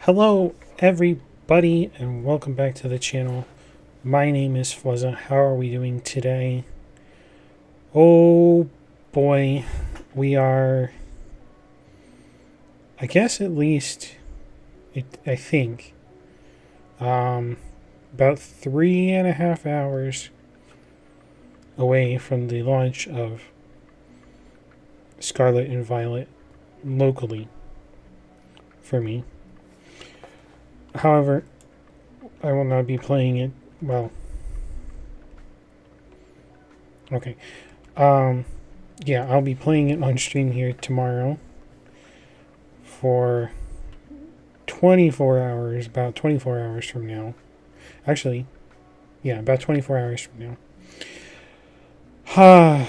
Hello, everybody, and welcome back to the channel. My name is Fluzza. How are we doing today? Oh boy, we are, I guess at least, I think, about 3.5 hours away from the launch of Scarlet and Violet locally for me. However, I will not be playing it. Well, okay. Yeah, I'll be playing it on stream here tomorrow for 24 hours, about 24 hours from now. Actually, yeah, about 24 hours from now.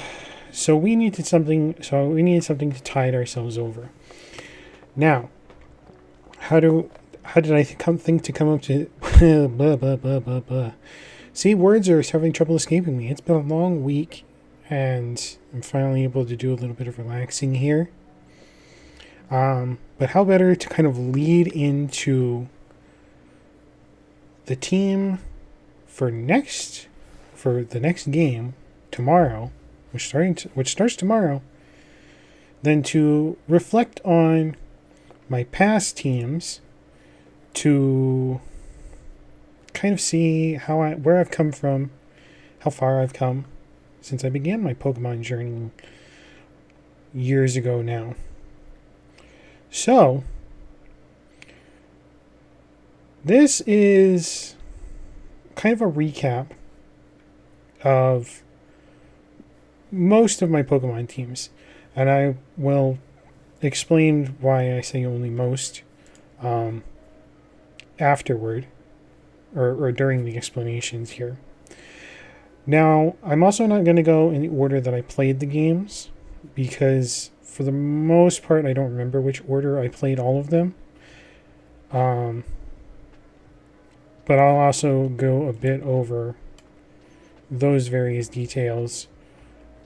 So we needed something to tide ourselves over. Now, how did I think to come up to blah, blah, blah, blah, blah. See, words are having trouble escaping me. It's been a long week, and I'm finally able to do a little bit of relaxing here. But how better to kind of lead into the team for the next game tomorrow, which starts tomorrow, than to reflect on my past teams to kind of see where I've come from, how far I've come since I began my Pokemon journey years ago now. So, this is kind of a recap of most of my Pokemon teams, and I will explain why I say only most afterward or during the explanations here. Now, I'm also not going to go in the order that I played the games because for the most part I don't remember which order I played all of them. But I'll also go a bit over those various details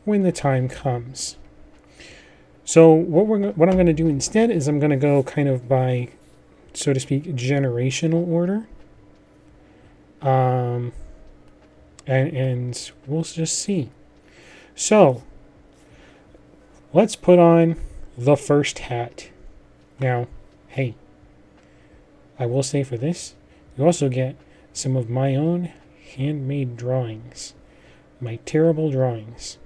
when the time comes. So what I'm going to do instead is I'm going to go kind of by, so to speak, generational order. And we'll just see. So, let's put on the first hat. Now, hey, I will say for this, you also get some of my own handmade drawings. My terrible drawings.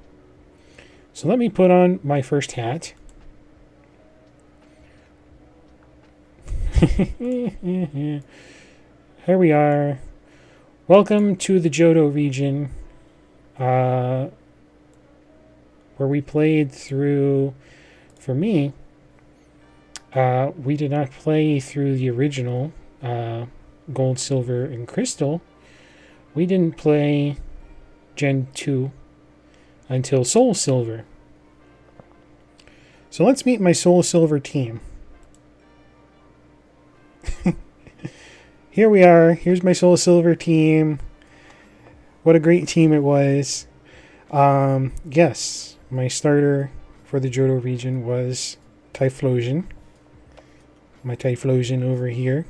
So let me put on my first hat. Here we are. Welcome to the Johto region, where we played through, for me, we did not play through the original Gold, Silver, and Crystal. We didn't play Gen 2 until Soul Silver. So let's meet my Soul Silver team. Here we are. Here's my Soul Silver team. What a great team it was. Yes, my starter for the Johto region was Typhlosion. My Typhlosion over here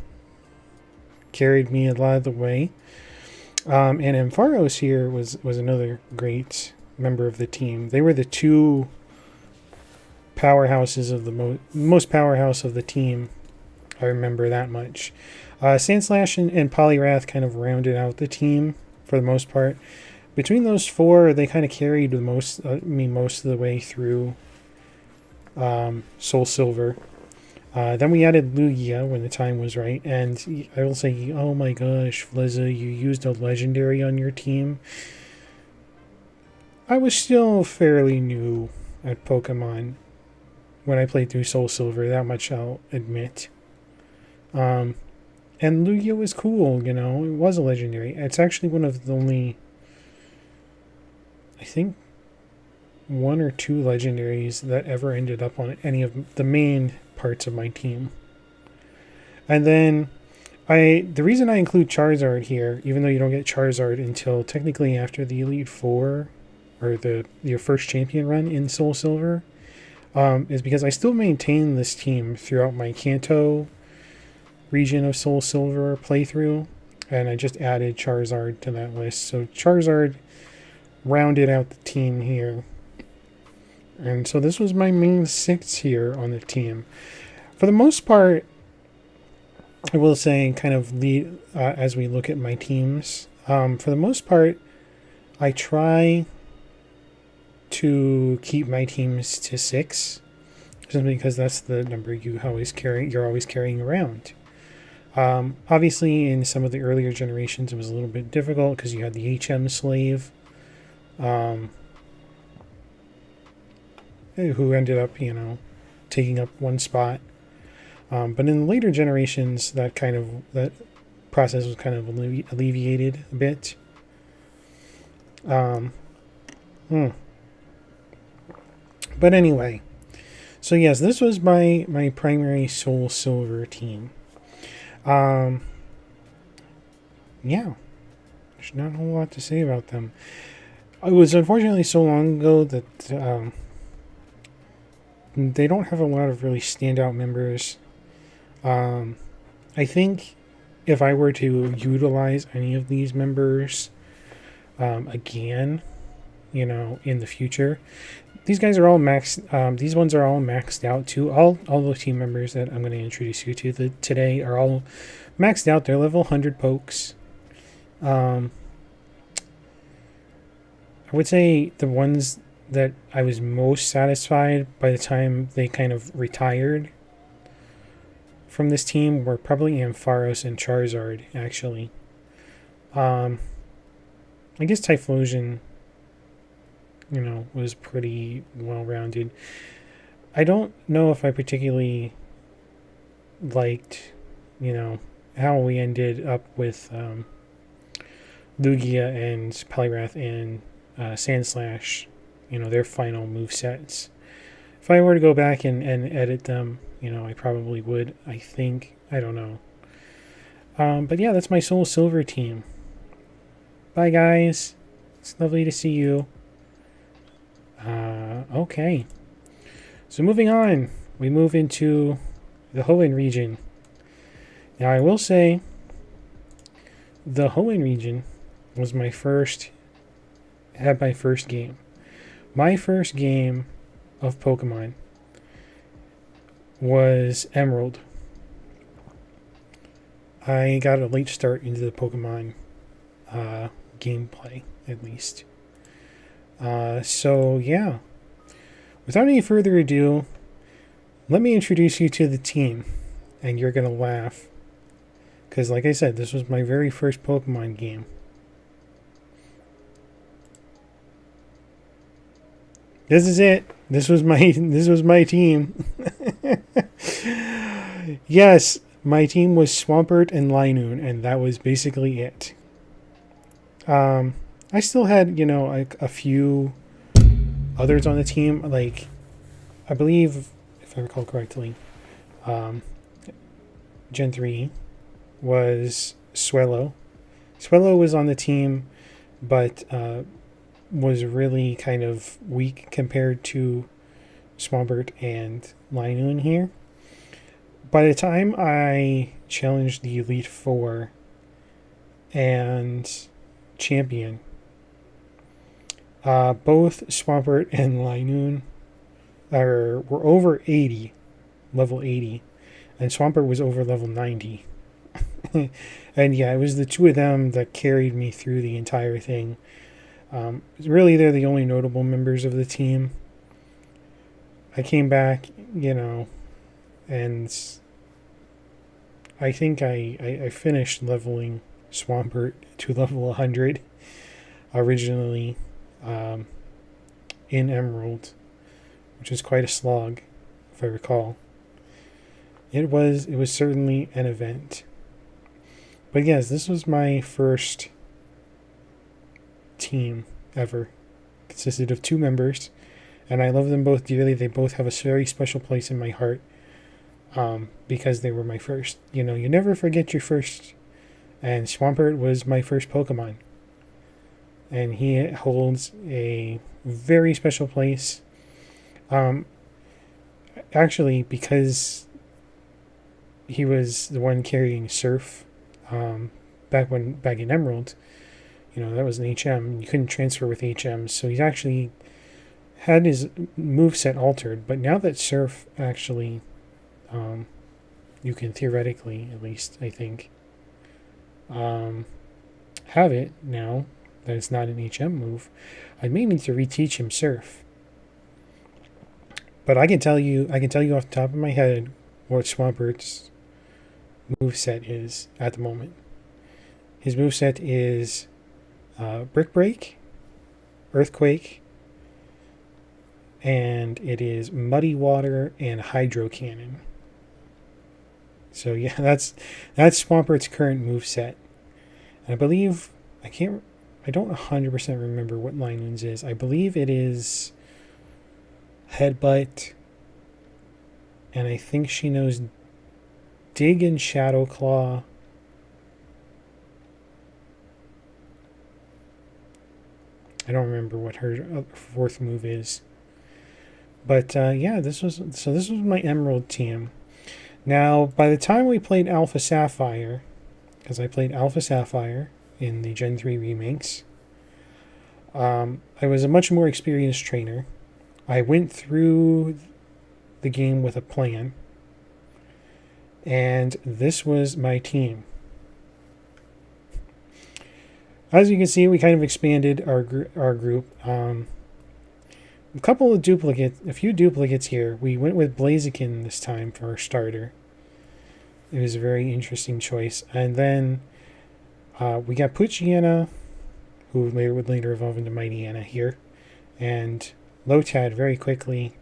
carried me a lot of the way. And Ampharos here was another great member of the team. They were the two powerhouses of the most powerhouse of the team. I remember that much. Sandslash and Poliwrath kind of rounded out the team for the most part. Between those four, they kind of carried most of the way through Soul Silver. Then we added Lugia when the time was right, and I will say, oh my gosh, Flizza, you used a legendary on your team. I was still fairly new at Pokemon when I played through Soul Silver, that much I'll admit. And Lugia was cool, it was a legendary. It's actually one of the only, I think, 1 or 2 legendaries that ever ended up on any of the main parts of my team. And then the reason I include Charizard here, even though you don't get Charizard until technically after the Elite Four or your first champion run in Soul Silver, is because I still maintain this team throughout my Kanto region of Soul Silver playthrough, and I just added Charizard to that list. So Charizard rounded out the team here. And so this was my main 6 here on the team. For the most part, I will say, kind of lead as we look at my teams. For the most part, I try to keep my teams to 6, just because that's the number you're always carrying around. Obviously, in some of the earlier generations, it was a little bit difficult because you had the HM slave, who ended up, taking up one spot. But in the later generations, that process was kind of alleviated a bit. But anyway, so yes, this was my primary Soul Silver team. Yeah, there's not a whole lot to say about them. It was unfortunately so long ago that they don't have a lot of really standout members. I think if I were to utilize any of these members again, in the future, these guys are all maxed. These ones are all maxed out too. All the team members that I'm going to introduce you to today are all maxed out. They're level 100 pokes. I would say the ones that I was most satisfied by the time they kind of retired from this team were probably Ampharos and Charizard, actually. I guess Typhlosion, was pretty well-rounded. I don't know if I particularly liked, how we ended up with Lugia and Poliwrath and Sandslash, their final move sets. If I were to go back and edit them, I probably would, I think. I don't know. But yeah, that's my Soul Silver team. Bye, guys. It's lovely to see you. Okay. So moving on, we move into the Hoenn region. Now, I will say the Hoenn region was my first game. My first game of Pokemon was Emerald. I got a late start into the Pokemon gameplay, at least. So, yeah. Without any further ado, let me introduce you to the team. And you're going to laugh. Because, like I said, this was my very first Pokemon game. This is it. This was my team. Yes, my team was Swampert and Linoone, and that was basically it. I still had, like a few others on the team. Like, I believe, if I recall correctly, Gen 3 was Swellow. Swellow was on the team, but was really kind of weak compared to Swampert and Linoone here. By the time I challenged the Elite Four and Champion, both Swampert and Linoone were over 80, level 80, and Swampert was over level 90. And yeah, it was the two of them that carried me through the entire thing. Really, they're the only notable members of the team. I came back, and I think I finished leveling Swampert to level 100 originally in Emerald, which is quite a slog, if I recall. It was certainly an event. But yes, this was my first team ever. Consisted of 2 members, and I love them both dearly. They both have a very special place in my heart, because they were my first. You never forget your first, and Swampert was my first Pokemon, and he holds a very special place. Actually, because he was the one carrying Surf back in Emerald. That was an HM. You couldn't transfer with HMs, so he's actually had his moveset altered. But now that Surf actually, you can theoretically, at least I think, have it now that it's not an HM move, I may need to reteach him Surf. But I can tell you off the top of my head what Swampert's moveset is at the moment. His moveset is Brick Break, Earthquake, and it is Muddy Water and Hydro Cannon. So yeah, that's Swampert's current moveset. And I believe I don't 100% remember what Linoon's is. I believe it is Headbutt, and I think she knows Dig and Shadow Claw. I don't remember what her fourth move is. But yeah, this was my Emerald team. Now, by the time we played Alpha Sapphire, because I played Alpha Sapphire in the Gen 3 remakes, I was a much more experienced trainer. I went through the game with a plan, and this was my team. As you can see, we kind of expanded our group. A few duplicates here. We went with Blaziken this time for our starter. It was a very interesting choice. And then we got Poochyena, who would later evolve into Mightyena here, and Lotad very quickly.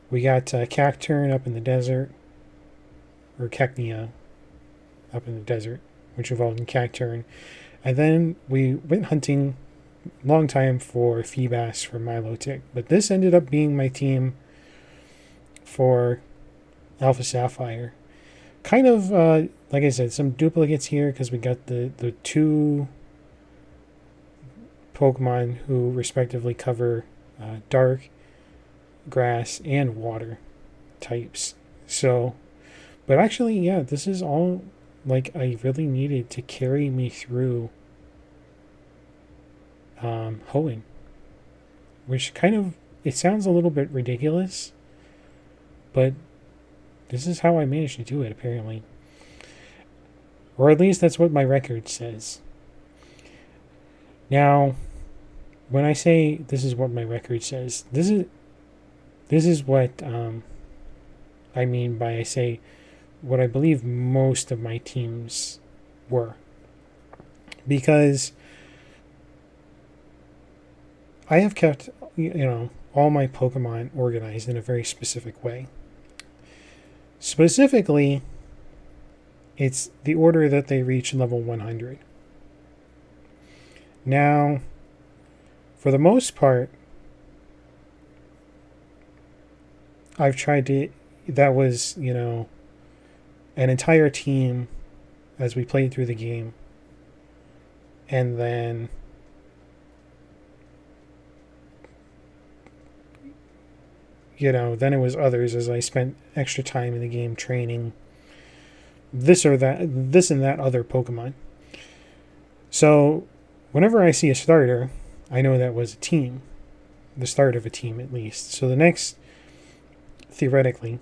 We got Cacturn up in the desert, or Cacnea up in the desert, which evolved in Cacturn. And then we went hunting long time for Feebas for Milotic. But this ended up being my team for Alpha Sapphire. Kind of, like I said, some duplicates here because we got the two Pokemon who respectively cover dark, grass, and water types. So, but actually, yeah, this is all like I really needed to carry me through Hoenn, which kind of, it sounds a little bit ridiculous, but this is how I managed to do it, apparently. Or at least that's what my record says. Now, when I say this is what my record says, this is what I mean by I say what I believe most of my teams were. Because I have kept, all my Pokemon organized in a very specific way. Specifically, it's the order that they reach level 100. Now, for the most part, I've tried to, that was, an entire team as we played through the game. And then then it was others as I spent extra time in the game training this and that other Pokemon. So whenever I see a starter, I know that was a team, the start of a team at least. So the next, theoretically,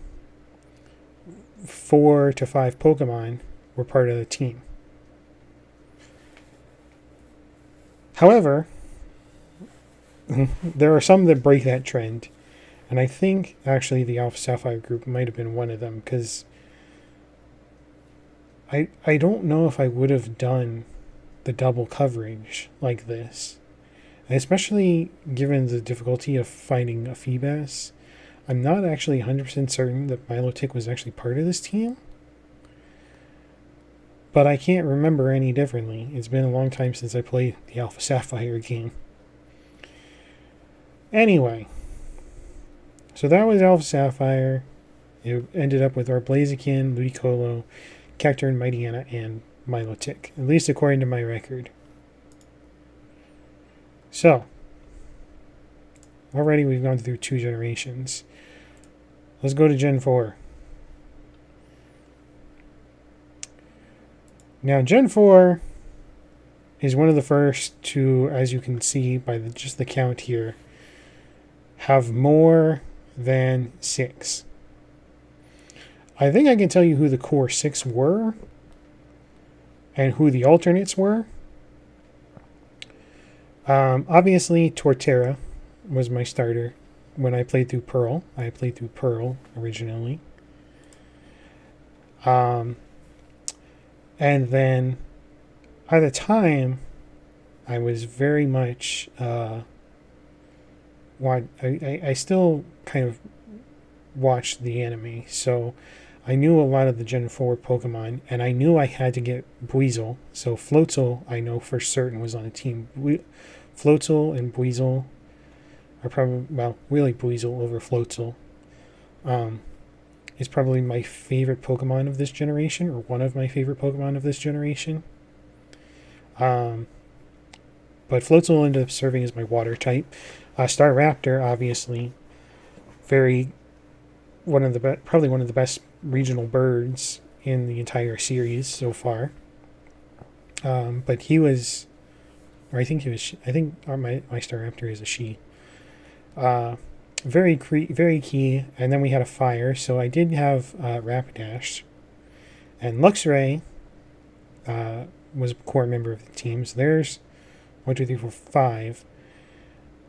4 to 5 Pokemon were part of the team. However, there are some that break that trend. And I think, actually, the Alpha Sapphire group might have been one of them, because I don't know if I would have done the double coverage like this. And especially given the difficulty of finding a Feebas, I'm not actually 100% certain that Milotic was actually part of this team. But I can't remember any differently. It's been a long time since I played the Alpha Sapphire game. Anyway. So that was Alpha Sapphire. It ended up with our Blaziken, Ludicolo, Cacturn, Mightyena, and Milotic. At least according to my record. So, already we've gone through 2 generations. Let's go to Gen 4. Now, Gen 4 is one of the first to, as you can see by just the count here, have more than 6. I think I can tell you who the core 6 were and who the alternates were. Obviously, Torterra was my starter when I played through Pearl. I played through Pearl originally. And then at the time, I was very much I still kind of watched the anime, so I knew a lot of the Gen 4 Pokemon, and I knew I had to get Buizel. So Floatzel, I know for certain, was on a team. Floatzel and Buizel are probably, well, really Buizel over Floatzel. Is probably my favorite Pokemon of this generation, or one of my favorite Pokemon of this generation. But Floatzel ended up serving as my water type. Staraptor, obviously, probably one of the best regional birds in the entire series so far. But he was, or I think he was. I think my Staraptor is a she. Very key. And then we had a fire, so I did have Rapidash, and Luxray was a core member of the team. So there's 1, 2, 3, 4, 5.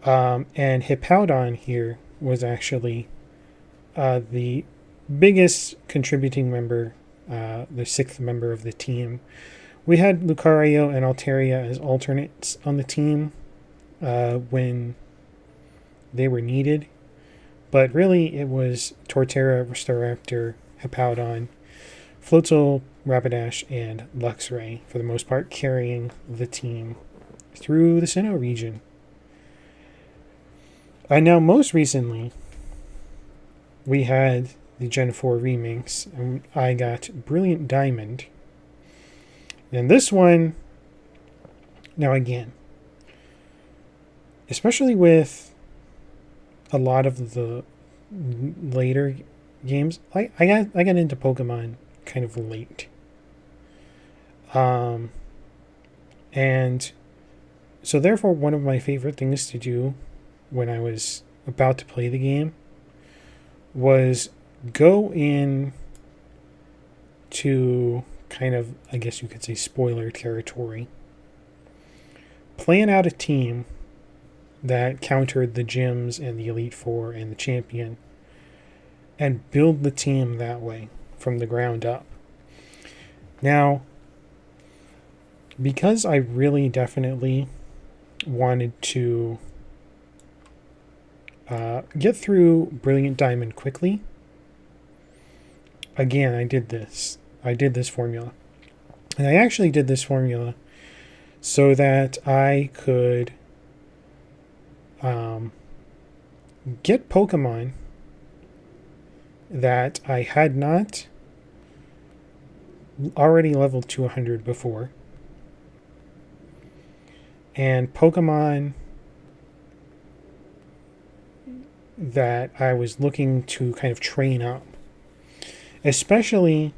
And Hippowdon here was actually the biggest contributing member, the 6th member of the team. We had Lucario and Altaria as alternates on the team when they were needed. But really, it was Torterra, Staraptor, Hippowdon, Floatzel, Rapidash, and Luxray, for the most part, carrying the team through the Sinnoh region. And now, most recently, we had the Gen 4 remakes, and I got Brilliant Diamond. And this one, now again, especially with a lot of the later games, I got into Pokemon kind of late. And so therefore, one of my favorite things to do when I was about to play the game was go in to kind of, I guess you could say, spoiler territory. Plan out a team that countered the gyms and the Elite Four and the champion, and build the team that way from the ground up. Now, because I really definitely wanted to get through Brilliant Diamond quickly, again, I did this formula. And I actually did this formula so that I could get Pokemon that I had not already leveled to 100 before, and Pokemon that I was looking to kind of train up, especially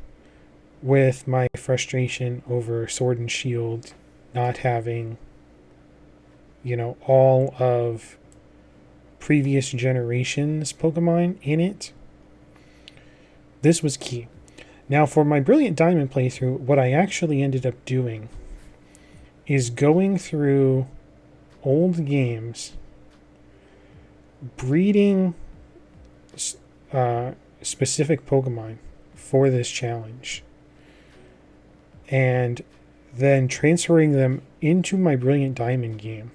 with my frustration over Sword and Shield not having, all of previous generations Pokemon in it. This was key. Now, for my Brilliant Diamond playthrough, what I actually ended up doing is going through old games, breeding specific Pokemon for this challenge, and then transferring them into my Brilliant Diamond game.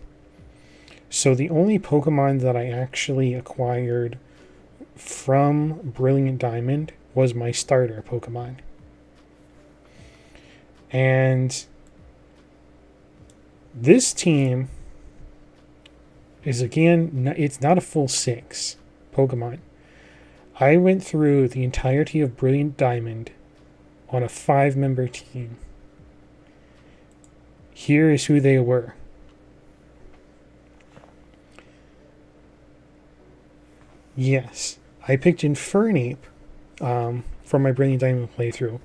So the only Pokemon that I actually acquired from Brilliant Diamond was my starter Pokemon. And this team is, again, it's not a full 6 Pokemon. I went through the entirety of Brilliant Diamond on a 5-member team. Here is who they were. Yes, I picked Infernape from my Brilliant Diamond playthrough.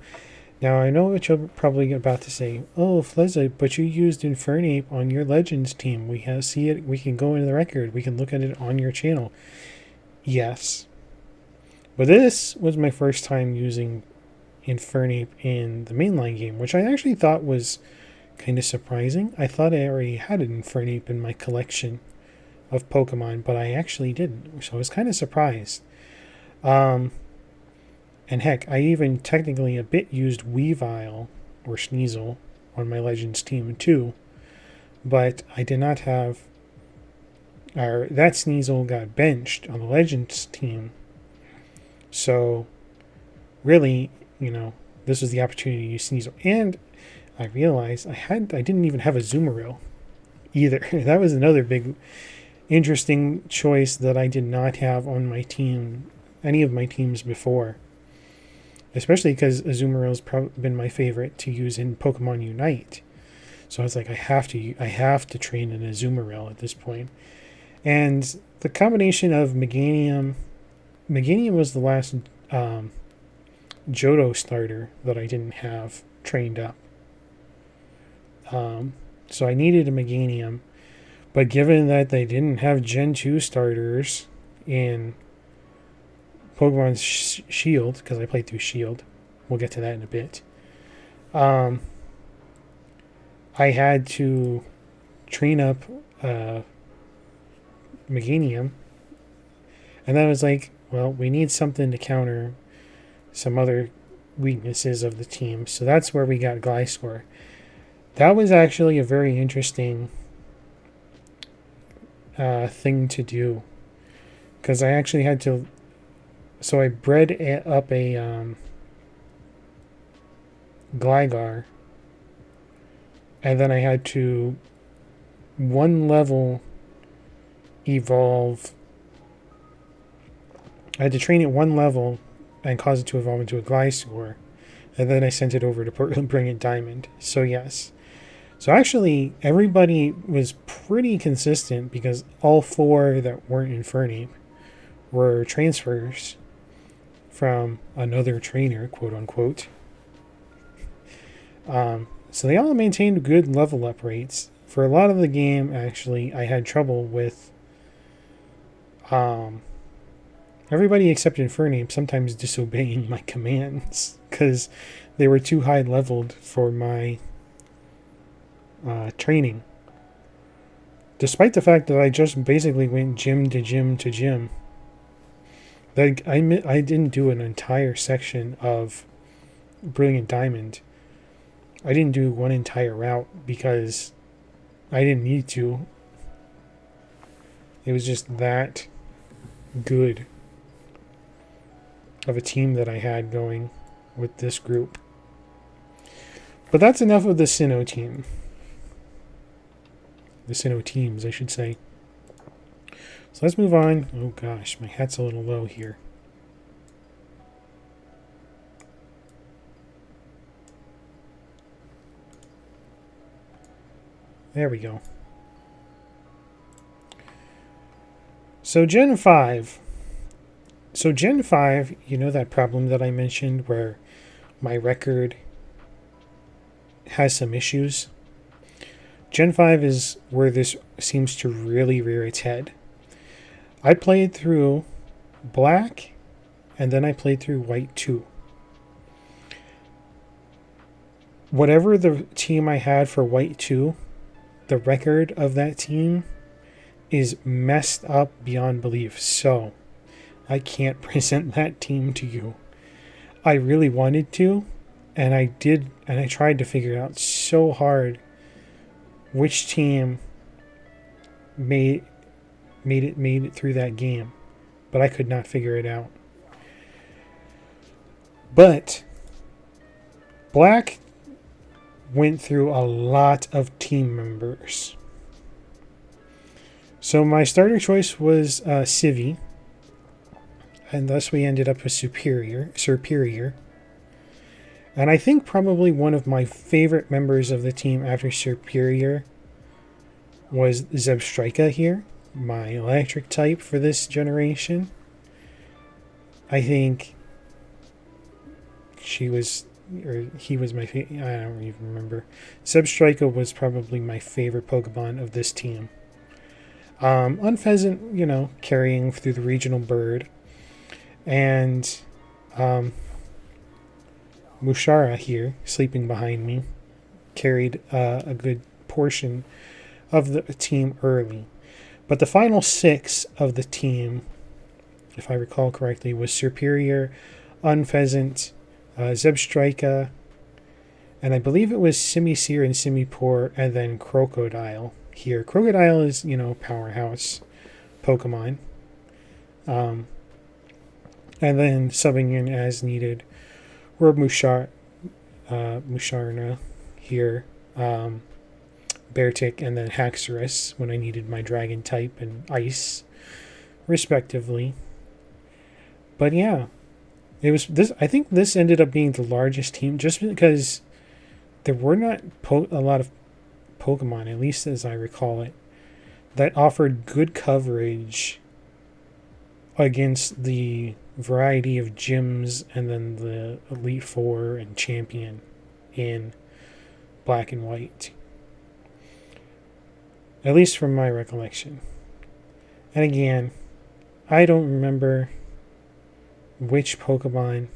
Now, I know what you're probably about to say. Oh, Fleza, but you used Infernape on your Legends team. We have see it. We can go into the record. We can look at it on your channel. Yes. But this was my first time using Infernape in the mainline game, which I actually thought was kind of surprising. I thought I already had an Infernape in my collection of Pokemon, but I actually didn't. So I was kind of surprised. And heck, I even technically a bit used Weavile or Sneasel on my Legends team too, but I did not have. Or that Sneasel got benched on the Legends team. So, really, this was the opportunity to use Sneasel. And I realized I didn't even have a Zoomeril either. That was another big, interesting choice that I did not have on my team, any of my teams before. Especially because Azumaril's been my favorite to use in Pokemon Unite. So I was like, I have to train an Azumarill at this point. And the combination of Meganium was the last Johto starter that I didn't have trained up. So I needed a Meganium. But given that they didn't have Gen 2 starters in Pokemon Shield, because I played through Shield. We'll get to that in a bit. I had to train up Meganium. And then I was like, well, we need something to counter some other weaknesses of the team. So that's where we got Gliscor. That was actually a very interesting thing to do. Because I actually had to... So I bred up a Gligar, and then I had to 1 level evolve. I had to train it 1 level and cause it to evolve into a Gliscor, and then I sent it over to Brilliant Diamond. So yes. So actually, everybody was pretty consistent because all 4 that weren't Infernape were transfers from another trainer, quote unquote. So they all maintained good level up rates. For a lot of the game, actually, I had trouble with everybody except Infernape sometimes disobeying my commands because they were too high leveled for my training. Despite the fact that I just basically went gym to gym to gym. Like I didn't do an entire section of Brilliant Diamond. I didn't do one entire route because I didn't need to. It was just that good of a team that I had going with this group. But that's enough of the Sinnoh team. The Sinnoh teams, I should say. So let's move on. Oh gosh, my hat's a little low here. There we go. So Gen 5. So Gen 5, you know that problem that I mentioned where my record has some issues? Gen 5 is where this seems to really rear its head. I played through Black, and then I played through White 2. Whatever the team I had for White 2, the record of that team is messed up beyond belief. So, I can't present that team to you. I really wanted to, and I did, and I tried to figure out so hard which team made it through that game, but I could not figure it out. But Black went through a lot of team members. So my starter choice was Civi, and thus we ended up with Superior. And I think probably one of my favorite members of the team after Superior was Zebstrika here, my electric type for this generation. I think she was or he was my I don't even remember. Zebstrika was probably my favorite Pokemon of this team. Unfezant, carrying through the regional bird, and Mushara here, sleeping behind me, carried a good portion of the team early. But the final 6 of the team, if I recall correctly, was Serperior, Unfezant, Zebstrika, and I believe it was Simisear and Simipour, and then Crocodile here. Crocodile is, powerhouse Pokemon. And then subbing in as needed were Musharna here, Beartic, and then Haxorus when I needed my Dragon type and Ice, respectively. But yeah, it was this. I think this ended up being the largest team just because there were not a lot of Pokemon, at least as I recall it, that offered good coverage against the variety of gyms and then the Elite Four and Champion in Black and White. At least from my recollection. And again, I don't remember which Pokemon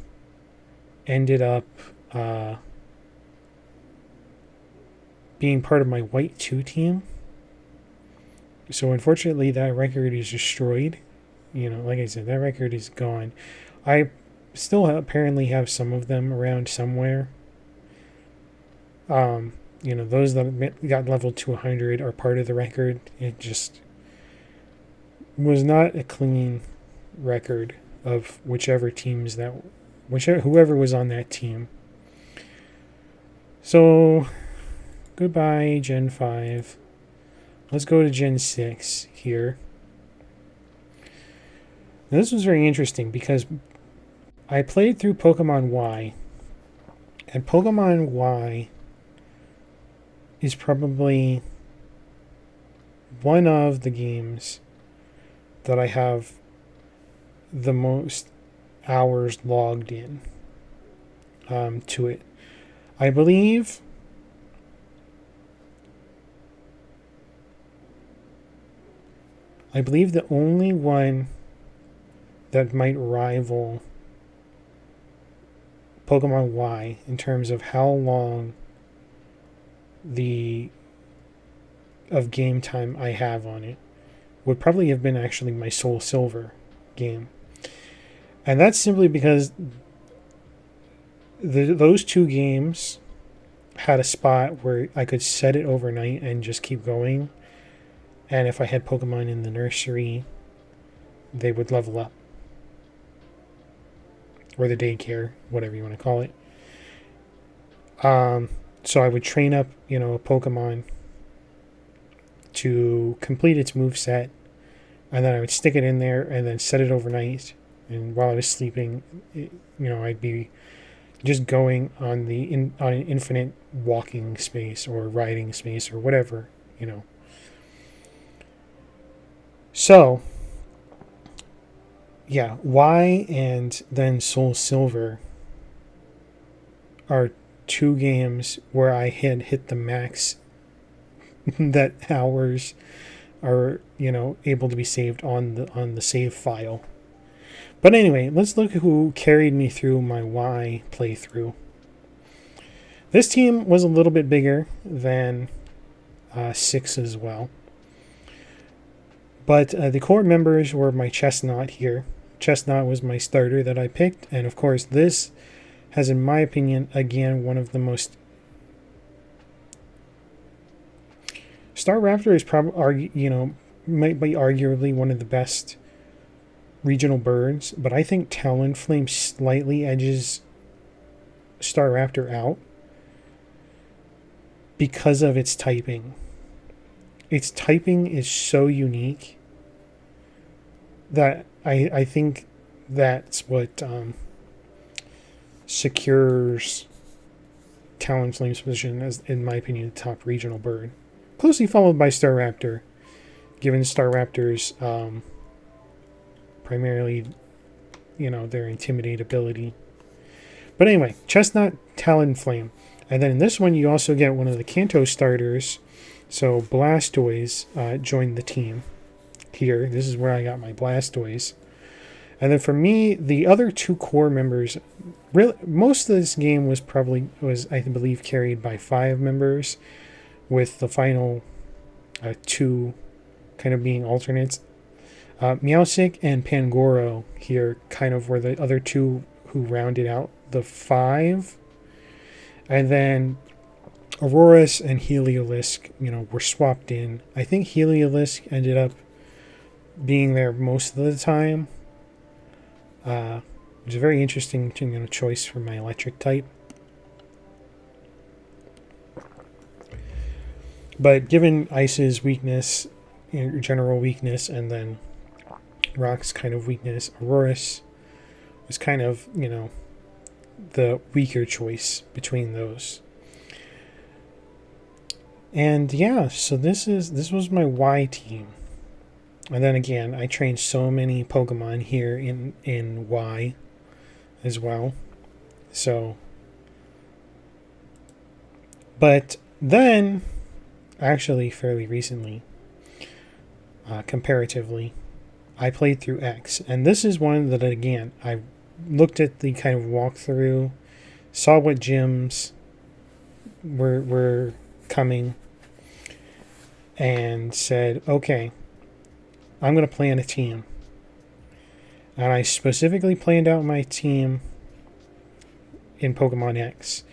ended up being part of my White 2 team. So unfortunately that record is destroyed. Like I said, that record is gone. I still apparently have some of them around somewhere. Those that got leveled to 100 are part of the record. It just was not a clean record of whoever was on that team. So goodbye Gen 5. Let's go to Gen 6 here. Now, this was very interesting because I played through Pokemon Y, and Pokemon Y is probably one of the games that I have the most hours logged in to it. I believe the only one that might rival Pokemon Y in terms of how long of game time I have on it would probably have been actually my Soul Silver game. And that's simply because those 2 games had a spot where I could set it overnight and just keep going. And if I had Pokemon in the nursery, they would level up. Or the daycare, whatever you want to call it. So I would train up, a Pokemon to complete its moveset, and then I would stick it in there and then set it overnight. And while I was sleeping, I'd be just going on an infinite walking space or riding space or whatever, So, yeah, Y and then Soul Silver are 2 games where I had hit the max that hours are, able to be saved on the save file. But anyway, let's look at who carried me through my Y playthrough. This team was a little bit bigger than 6 as well. But the core members were my Chestnut here. Chestnut was my starter that I picked. And of course, this has, in my opinion, again, one of the most... Staraptor is probably, might be arguably one of the best regional birds. But I think Talonflame slightly edges Staraptor out because of its typing. Its typing is so unique that I think that's what secures Talonflame's position as, in my opinion, the top regional bird. Closely followed by Staraptor, given Staraptor's primarily, their Intimidate ability. But anyway, Chestnut, Talonflame. And then in this one, you also get one of the Kanto starters. So Blastoise joined the team here. This is where I got my Blastoise. And then for me, the other two core members, really, most of this game was I believe, carried by 5 members, with the final 2 kind of being alternates. Meowstic and Pangoro here kind of were the other 2 who rounded out the 5. And then Aurorus and Heliolisk, were swapped in. I think Heliolisk ended up being there most of the time. It was a very interesting choice for my electric type. But given Ice's weakness, general weakness, and then Rock's kind of weakness, Aurorus was kind of, the weaker choice between those. And yeah, so this was my Y team. And then again, I trained so many Pokemon here in Y as well. So, but then, actually fairly recently, comparatively, I played through X. And this is one that, again, I looked at the kind of walkthrough, saw what gyms were coming, and said, okay, I'm going to plan a team. And I specifically planned out my team in Pokemon X.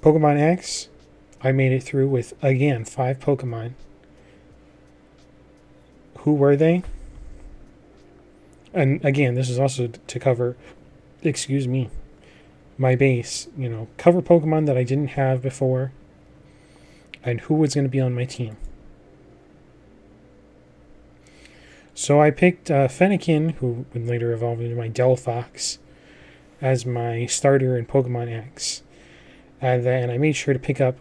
Pokemon X, I made it through with, again, 5 Pokemon. Who were they? And again, this is also to cover, my base. Cover Pokemon that I didn't have before, and who was going to be on my team. So I picked Fennekin, who would later evolve into my Delphox, as my starter in Pokemon X. And then I made sure to pick up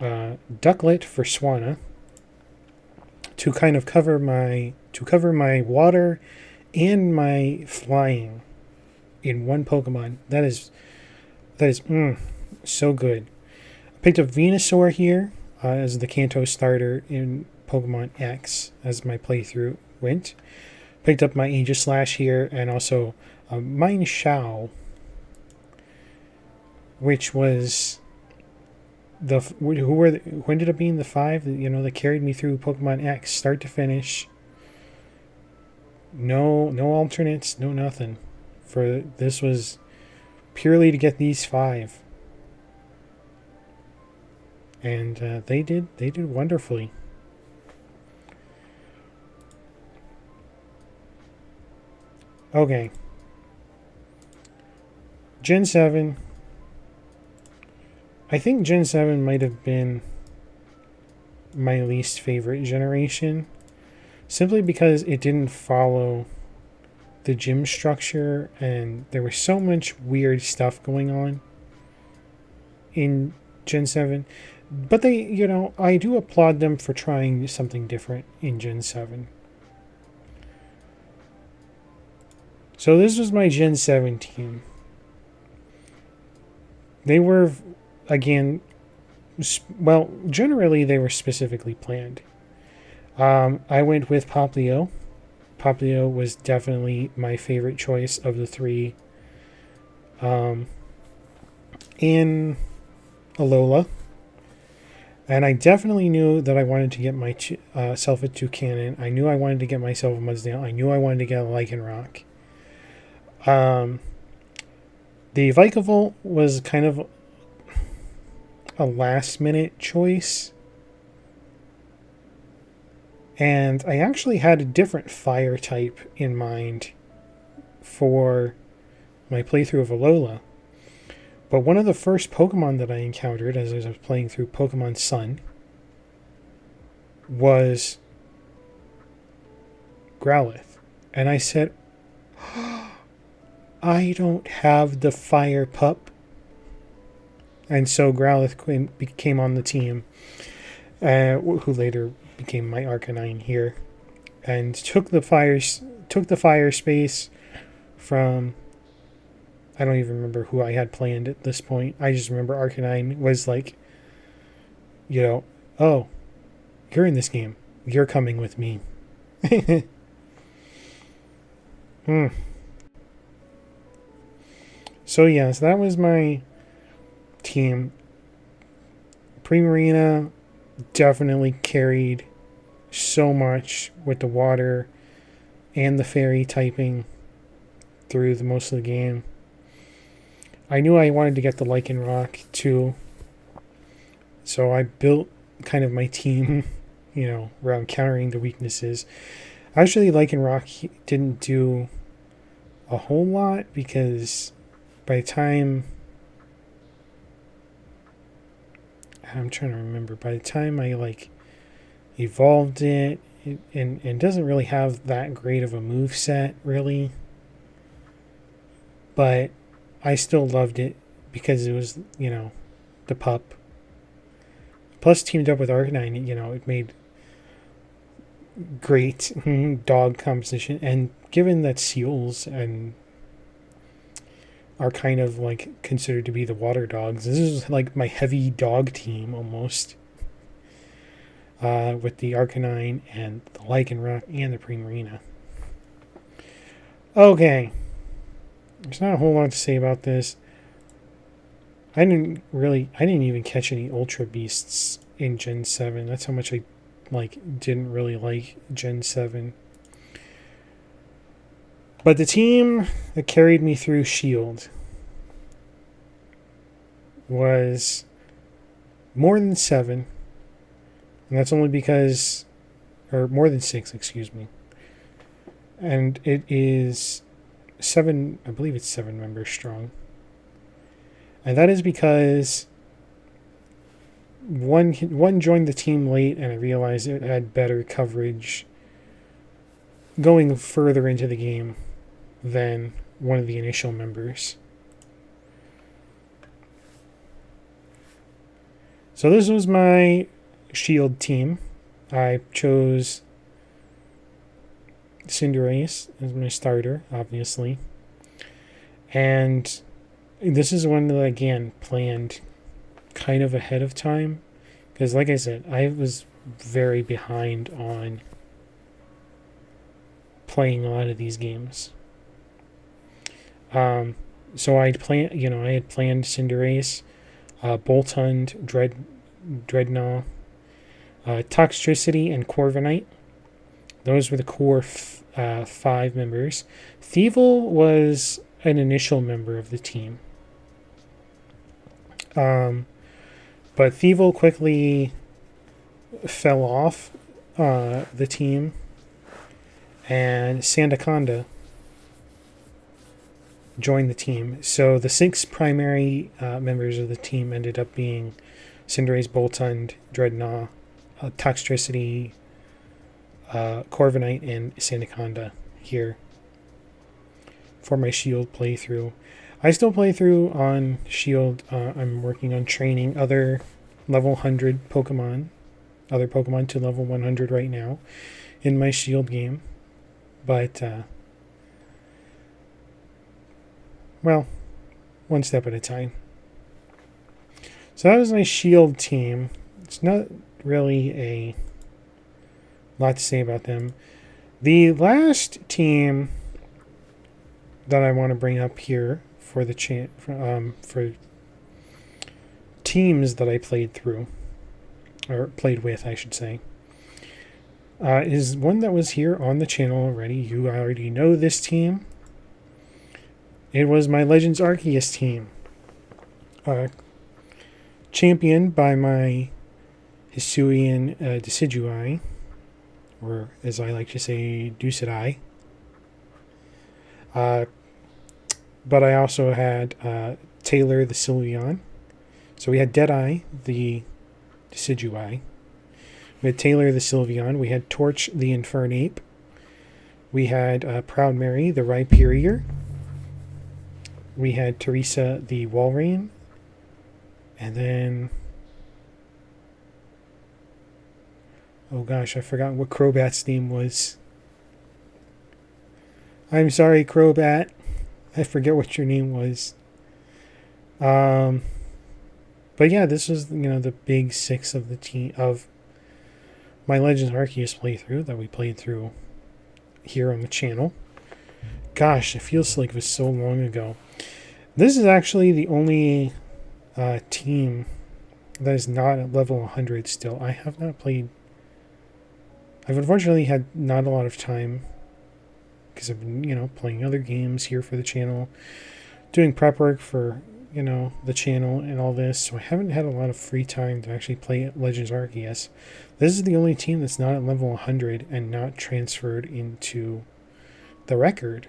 Ducklet for Swanna to kind of cover my water and my flying in one Pokemon. That is so good. I picked up Venusaur here as the Kanto starter in Pokemon X as my playthrough went. Picked up my Aegislash here, and also Mienshao, which was who ended up being the 5 that carried me through Pokemon X start to finish. No alternates, no nothing. For this was purely to get these 5, and they did wonderfully. Okay, Gen 7. I think Gen 7 might have been my least favorite generation, simply because it didn't follow the gym structure, and there was so much weird stuff going on in Gen 7. But they, I do applaud them for trying something different in Gen 7. So this was my Gen 7 team. They were, again, generally they were specifically planned. I went with Popplio. Popplio was definitely my favorite choice of the 3. In Alola. And I definitely knew that I wanted to get myself a Toucannon. I knew I wanted to get myself a Mudsdale. I knew I wanted to get a Lycanroc. The Vikavolt was kind of a last-minute choice. And I actually had a different fire type in mind for my playthrough of Alola. But one of the first Pokemon that I encountered as I was playing through Pokemon Sun was Growlithe. And I said, I don't have the fire pup. And so Growlithe came on the team, who later became my Arcanine here, and took the fire space from I don't even remember who I had planned at this point. I just remember Arcanine was like, oh, you're in this game. You're coming with me. hmm. So yes, that was my team. Primarina definitely carried so much with the water and the fairy typing through the most of the game. I knew I wanted to get the Lycanroc too, so I built kind of my team, around countering the weaknesses. Actually, Lycanroc didn't do a whole lot because by the time I'm trying to remember, by the time I evolved it, and doesn't really have that great of a move set really, but I still loved it because it was the pup. Plus teamed up with Arcanine, it made great dog composition. And given that seals and are kind of considered to be the water dogs, this is like my heavy dog team almost. With the Arcanine and the Lycanroc and the Primarina. Okay. There's not a whole lot to say about this. I didn't even catch any Ultra Beasts in Gen 7. That's how much I didn't really like Gen 7. But the team that carried me through Shield was more than 7. And that's only because, or more than 6, excuse me. And it is 7, I believe it's 7 members strong. And that is because one joined the team late, and I realized it had better coverage going further into the game than one of the initial members. So this was my Shield team. I chose Cinderace as my starter, obviously. And this is one that, again, planned kind of ahead of time. Because, like I said, I was very behind on playing a lot of these games. So I had planned Cinderace, Boltund, Dreadnought, Toxtricity, and Corviknight. Those were the core 5 members. Thievul was an initial member of the team. But Thievul quickly fell off the team, and Sandaconda joined the team. So the 6 primary members of the team ended up being Cinderace, Boltund, Dreadnought, Toxtricity, Corviknight, and Sandaconda here for my Shield playthrough. I still play through on Shield. I'm working on training other level 100 Pokemon, other Pokemon to level 100 right now in my Shield game. But, well, one step at a time. So that was my Shield team. It's not really a lot to say about them. The last team that I want to bring up here for the for teams that I played through, or played with, I should say, is one that was here on the channel already. You already know this team. It was my Legends Arceus team, championed by my Hisuian Decidueye, or as I like to say, Ducedai. But I also had Taylor the Sylveon. So we had Deadeye the Decidueye. We had Taylor the Sylveon. We had Torch the Infernape. We had Proud Mary the Rhyperior. We had Teresa the Walrein. And then, oh gosh, I forgot what Crobat's name was. I'm sorry, Crobat. I forget what your name was. But yeah, this was, the big 6 of the team of my Legends Arceus playthrough that we played through here on the channel. Gosh, it feels like it was so long ago. This is actually the only team that is not at level 100 still. I have not played. I've unfortunately had not a lot of time because I've been, playing other games here for the channel, doing prep work for, the channel and all this. So I haven't had a lot of free time to actually play Legends Arceus. This is the only team that's not at level 100 and not transferred into the record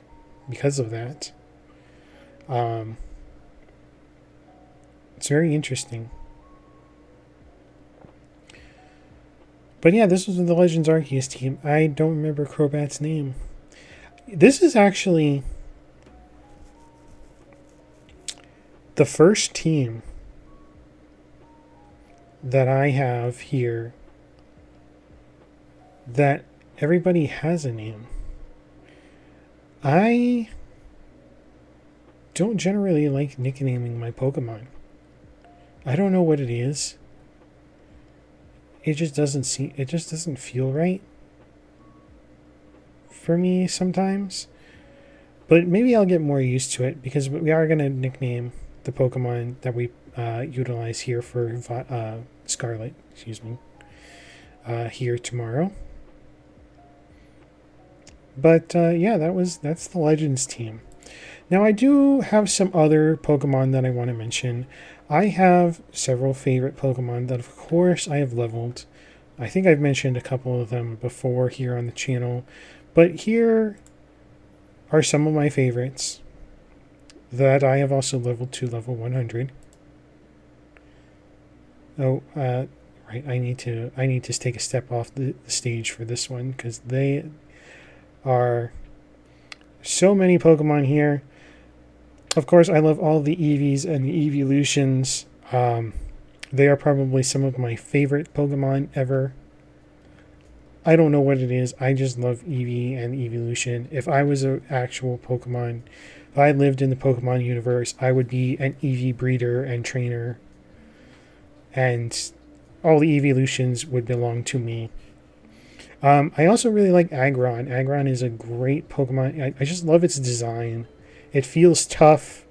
because of that. It's very interesting. But yeah, this was the Legends Arceus team. I don't remember Crobat's name. This is actually the first team that I have here that everybody has a name. I don't generally like nicknaming my Pokemon. I don't know what it is. It just doesn't feel right for me sometimes. But maybe I'll get more used to it because we are going to nickname the Pokemon that we utilize here for Scarlet, here tomorrow. But yeah, that's the Legends team. Now I do have some other Pokemon that I want to mention. I have several favorite Pokemon that of course I have leveled. I think I've mentioned a couple of them before here on the channel. But here are some of my favorites that I have also leveled to level 100. Oh, right. I need to take a step off the stage for this one because they are so many Pokemon here. Of course, I love all the Eevees and the Eeveelutions. They are probably some of my favorite Pokemon ever. I don't know what it is. I just love Eevee and Eeveelution. If I was an actual Pokemon, if I lived in the Pokemon universe, I would be an Eevee breeder and trainer. And all the Eeveelutions would belong to me. I also really like Aggron. Aggron is a great Pokemon. I just love its design. It feels tough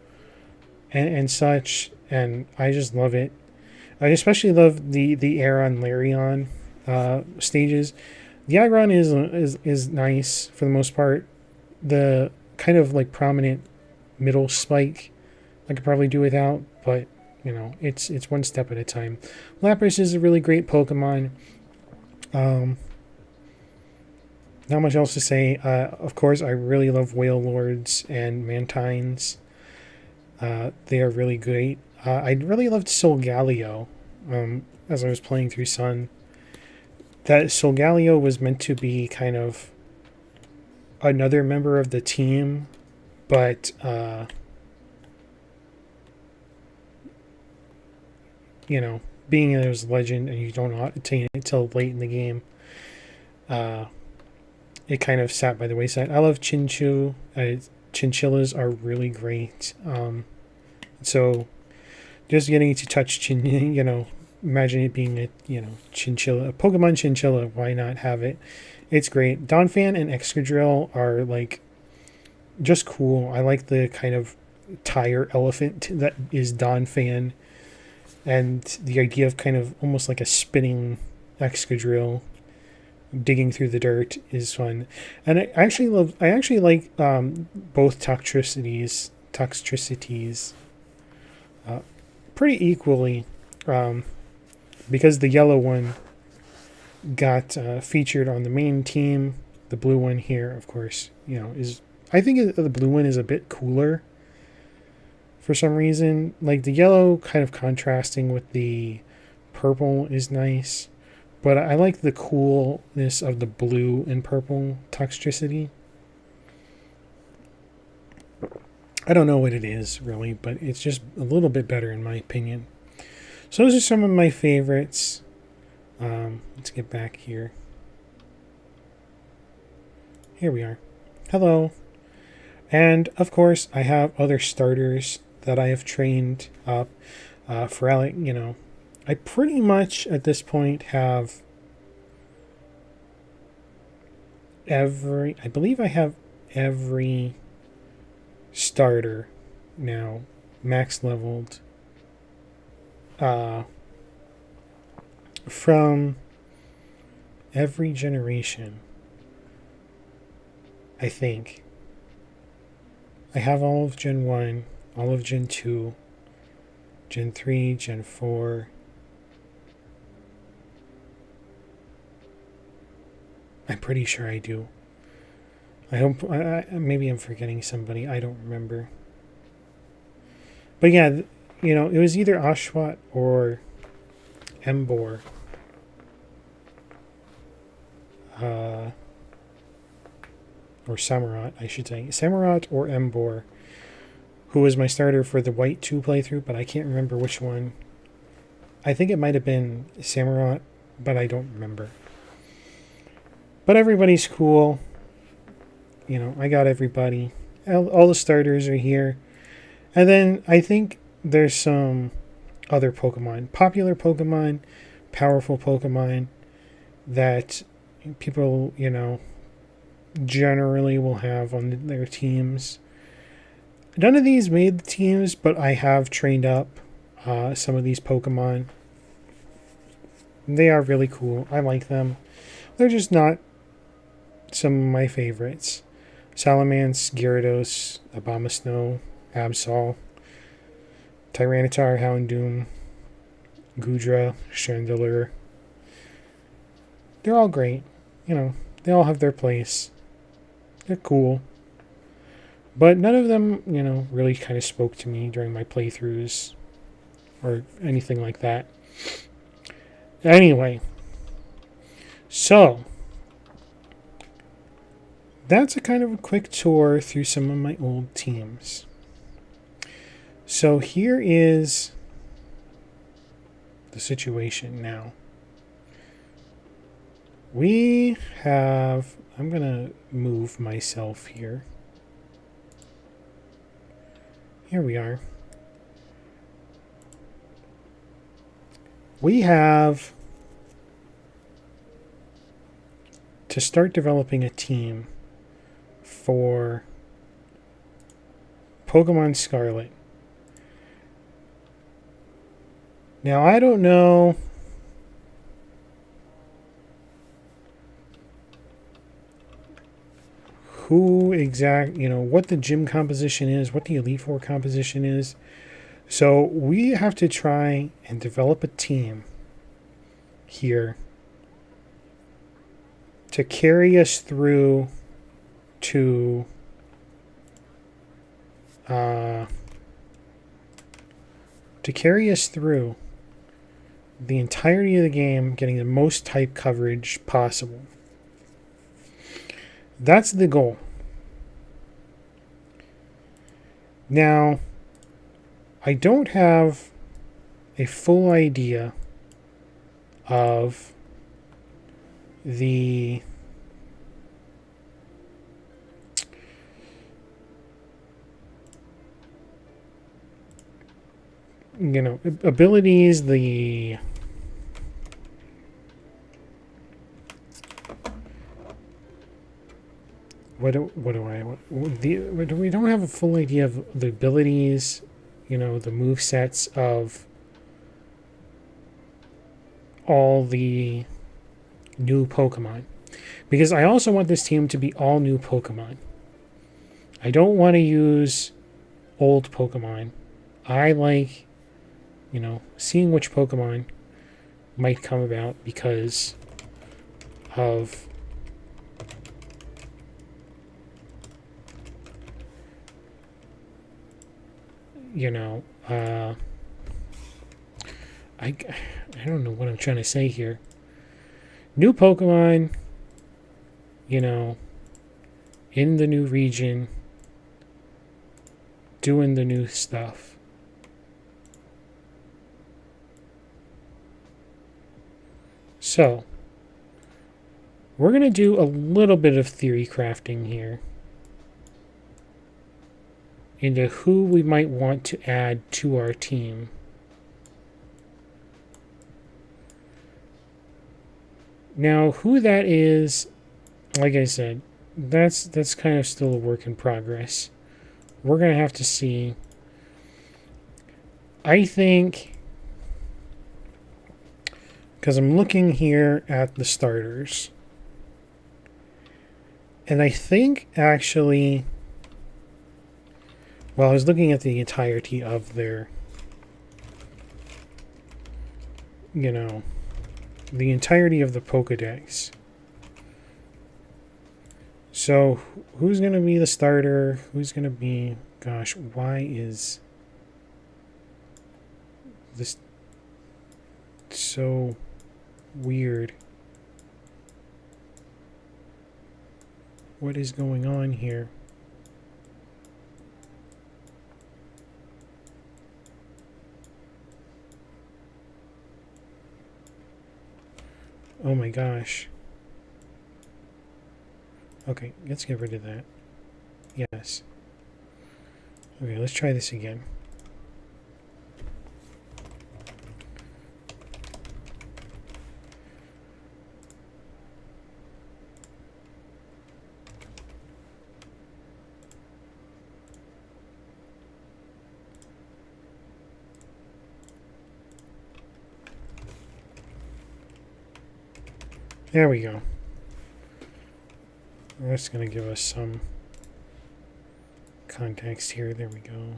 and such, and I just love it. I especially love the Aron Larion stages. The Aggron is nice for the most part. The kind of like prominent middle spike I could probably do without, but it's one step at a time. Lapras is a really great Pokemon. Not much else to say. Of course, I really love Wailords and Mantines. They are really great. I really loved Solgaleo as I was playing through Sun. That Solgaleo was meant to be kind of another member of the team, but being it was Legend and you don't obtain it until late in the game, it kind of sat by the wayside. I love Chinchou. Chinchillas are really great. So just getting to touch imagine it being a chinchilla, a Pokemon chinchilla. Why not have it? It's great. Donphan and Excadrill are like just cool. I like the kind of tire elephant that is Donphan, and the idea of kind of almost like a spinning Excadrill digging through the dirt is fun. And I actually like both Toxtricities pretty equally, because the yellow one got featured on the main team. The blue one here, of course, I think the blue one is a bit cooler for some reason. Like the yellow kind of contrasting with the purple is nice. But I like the coolness of the blue and purple Toxtricity. I don't know what it is, really, but it's just a little bit better in my opinion. So those are some of my favorites. Let's get back here. Here we are. Hello. And of course, I have other starters that I have trained up for, I pretty much at this point have I believe I have every starter now max leveled from every generation. I think I have all of Gen 1, all of Gen 2, Gen 3, Gen 4. I'm pretty sure I do. I hope. Maybe I'm forgetting somebody. I don't remember. But yeah, it was either Oshawott or Emboar. Or Samurott, I should say. Samurott or Emboar, who was my starter for the White 2 playthrough, but I can't remember which one. I think it might have been Samurott, but I don't remember. But everybody's cool. I got everybody. All the starters are here. And then I think there's some other Pokemon. Popular Pokemon, powerful Pokemon that people, generally will have on their teams. None of these made the teams, but I have trained up some of these Pokemon. They are really cool. I like them. They're just not some of my favorites. Salamence, Gyarados, Abomasnow, Absol, Tyranitar, Houndoom, Goodra, Chandelure. They're all great. They all have their place. They're cool. But none of them, really kind of spoke to me during my playthroughs or anything like that. Anyway, so that's a kind of a quick tour through some of my old teams. So here is the situation now. We have... I'm going to move myself here. Here we are. We have to start developing a team for Pokemon Scarlet. Now, I don't know what the gym composition is, what the Elite Four composition is. So we have to try and develop a team here to carry us through to the entirety of the game, getting the most type coverage possible. That's the goal. Now, I don't have a full idea of the abilities, we don't have a full idea of the abilities, the move sets of all the new Pokemon. Because I also want this team to be all new Pokemon. I don't want to use old Pokemon. I like, seeing which Pokemon might come about because of I don't know what I'm trying to say here. New Pokemon, in the new region, doing the new stuff. So, we're going to do a little bit of theory crafting here. into who we might want to add to our team. Now, who that is, like I said, that's kind of still a work in progress. We're going to have to see. I think, because I'm looking here at the starters, and I think actually, well, I was looking at the entirety of their, the entirety of the Pokedex. So, who's going to be the starter? Who's going to be... Gosh, why is this so weird? What is going on here? Oh my gosh. Okay, let's get rid of that. Yes. Okay, let's try this again. There we go. That's going to give us some context here. There we go.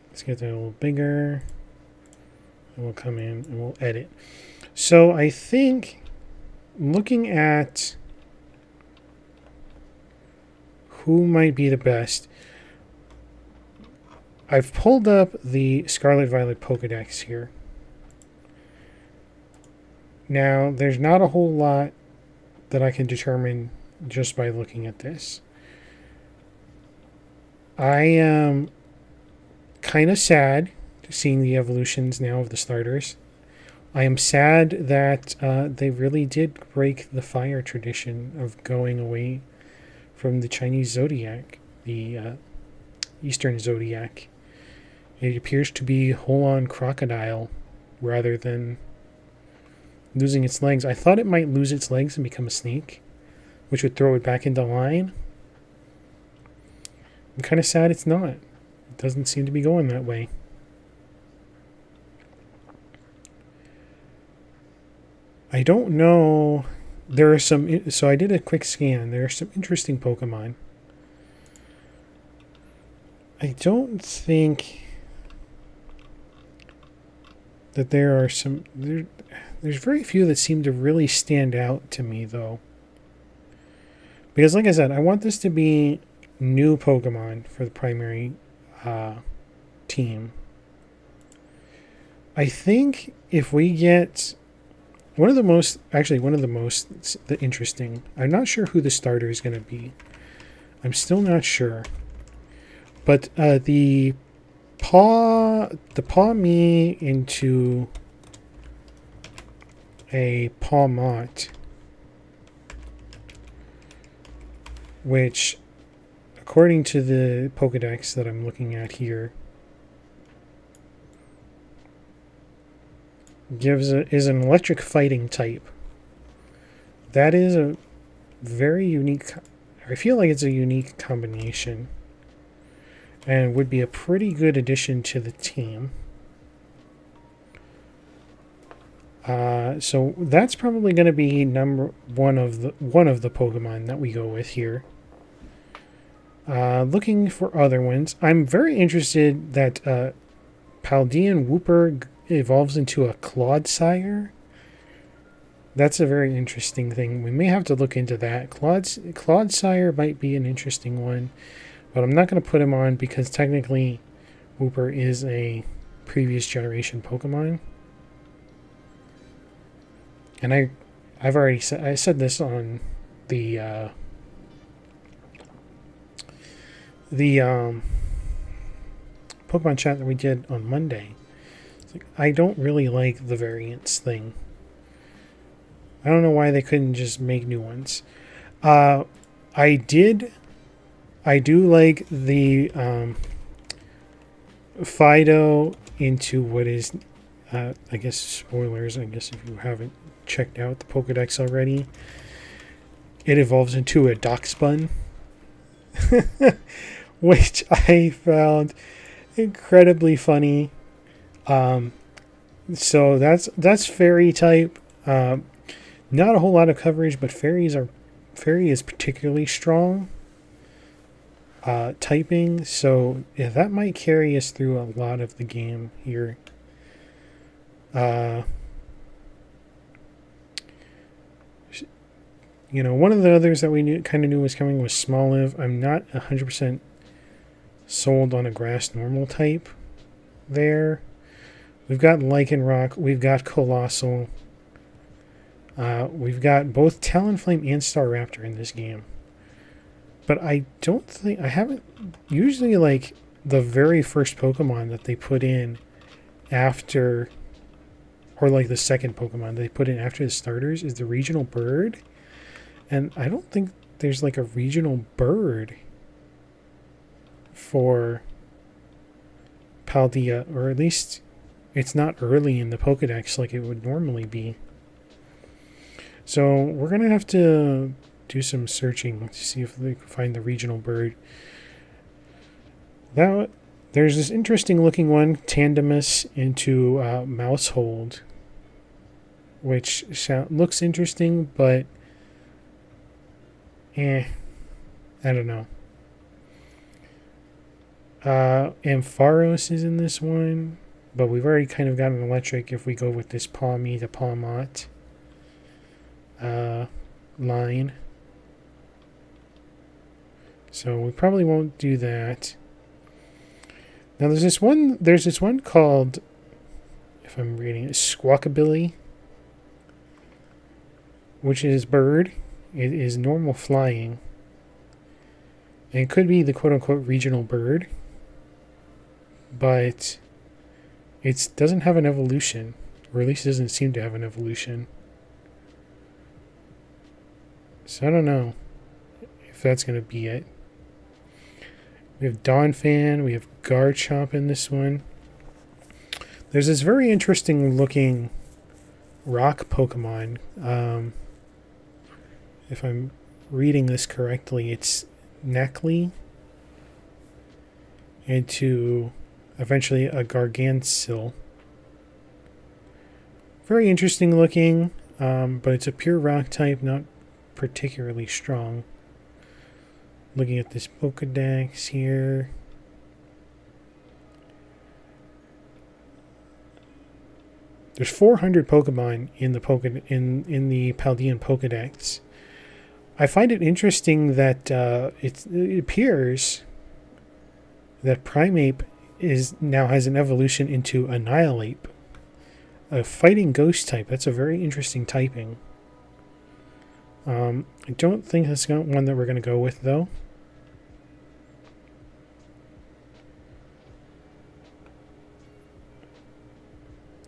Let's get that a little bigger. And we'll come in and we'll edit. So I think looking at who might be the best, I've pulled up the Scarlet Violet Pokedex here. Now, there's not a whole lot that I can determine just by looking at this. I am kind of sad seeing the evolutions now of the starters. I am sad that they really did break the fire tradition of going away from the Chinese zodiac, the Eastern zodiac. It appears to be whole-on crocodile rather than losing its legs. I thought it might lose its legs and become a snake, which would throw it back into line. I'm kind of sad it's not. It doesn't seem to be going that way. I don't know. There are some... So I did a quick scan. There are some interesting Pokemon. I don't think that there are some... There's very few that seem to really stand out to me, though. Because, like I said, I want this to be new Pokemon for the primary team. I think if we get one of the most interesting, I'm not sure who the starter is going to be. I'm still not sure. But the Pawmi into a Pawmot, which, according to the Pokedex that I'm looking at here, is an electric fighting type. That is a very unique... I feel like it's a unique combination and would be a pretty good addition to the team. So that's probably going to be one of the Pokemon that we go with here. Looking for other ones, I'm very interested that Paldean Wooper evolves into a Clodsire. That's a very interesting thing. We may have to look into that. Clodsire might be an interesting one, but I'm not going to put him on because technically Wooper is a previous generation Pokemon. And I've already said this on the Pokemon chat that we did on Monday. It's like, I don't really like the variants thing. I don't know why they couldn't just make new ones. I do like the Fido into what is, I guess, spoilers. I guess if you haven't checked out the Pokedex already, it evolves into a Darkspun, which I found incredibly funny. So that's fairy type. Not a whole lot of coverage, but fairy is particularly strong typing. So yeah, that might carry us through a lot of the game here. One of the others that we kind of knew was coming was Smoliv. I'm not 100% sold on a grass normal type there. We've got Lycanroc. We've got Colossal. We've got both Talonflame and Staraptor in this game. But I haven't, usually like the very first Pokemon that they put in after, or like the second Pokemon they put in after the starters is the regional bird. And I don't think there's like a regional bird for Paldea, or at least it's not early in the Pokedex like it would normally be. So we're going to have to do some searching to see if we can find the regional bird. There's this interesting looking one, Tandemus into Mousehold, which looks interesting, but I don't know. Ampharos is in this one, but we've already kind of got an electric if we go with this Pawmi to Pawmot line. So we probably won't do that. Now there's this one called, if I'm reading it, Squawkabilly, which is bird. It is normal flying. And it could be the quote-unquote regional bird. But it doesn't have an evolution. Or at least it doesn't seem to have an evolution. So I don't know if that's going to be it. We have Donphan. We have Garchomp in this one. There's this very interesting looking rock Pokemon. If I'm reading this correctly, it's Necly into eventually a Gargansil. Very interesting looking, but it's a pure rock type, not particularly strong. Looking at this Pokedex here. There's 400 Pokemon in the in the Paldean Pokedex. I find it interesting that it appears that Primeape now has an evolution into Annihilape, a fighting ghost type. That's a very interesting typing. I don't think that's one that we're going to go with, though.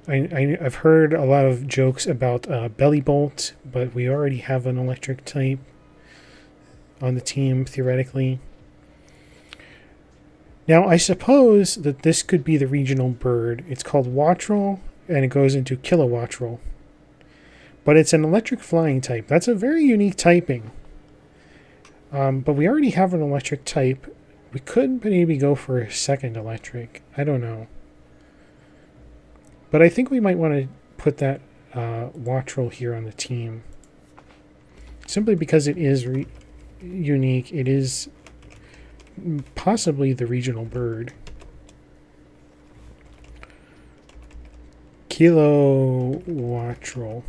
I've heard a lot of jokes about Bellibolt, but we already have an electric type on the team, theoretically. Now, I suppose that this could be the regional bird. It's called Wattrel, and it goes into Kilowattrel. But it's an electric flying type. That's a very unique typing. But we already have an electric type. We could maybe go for a second electric. I don't know. But I think we might want to put that Wattrel here on the team. Simply because it is unique. It is possibly the regional bird. Kilowattrel.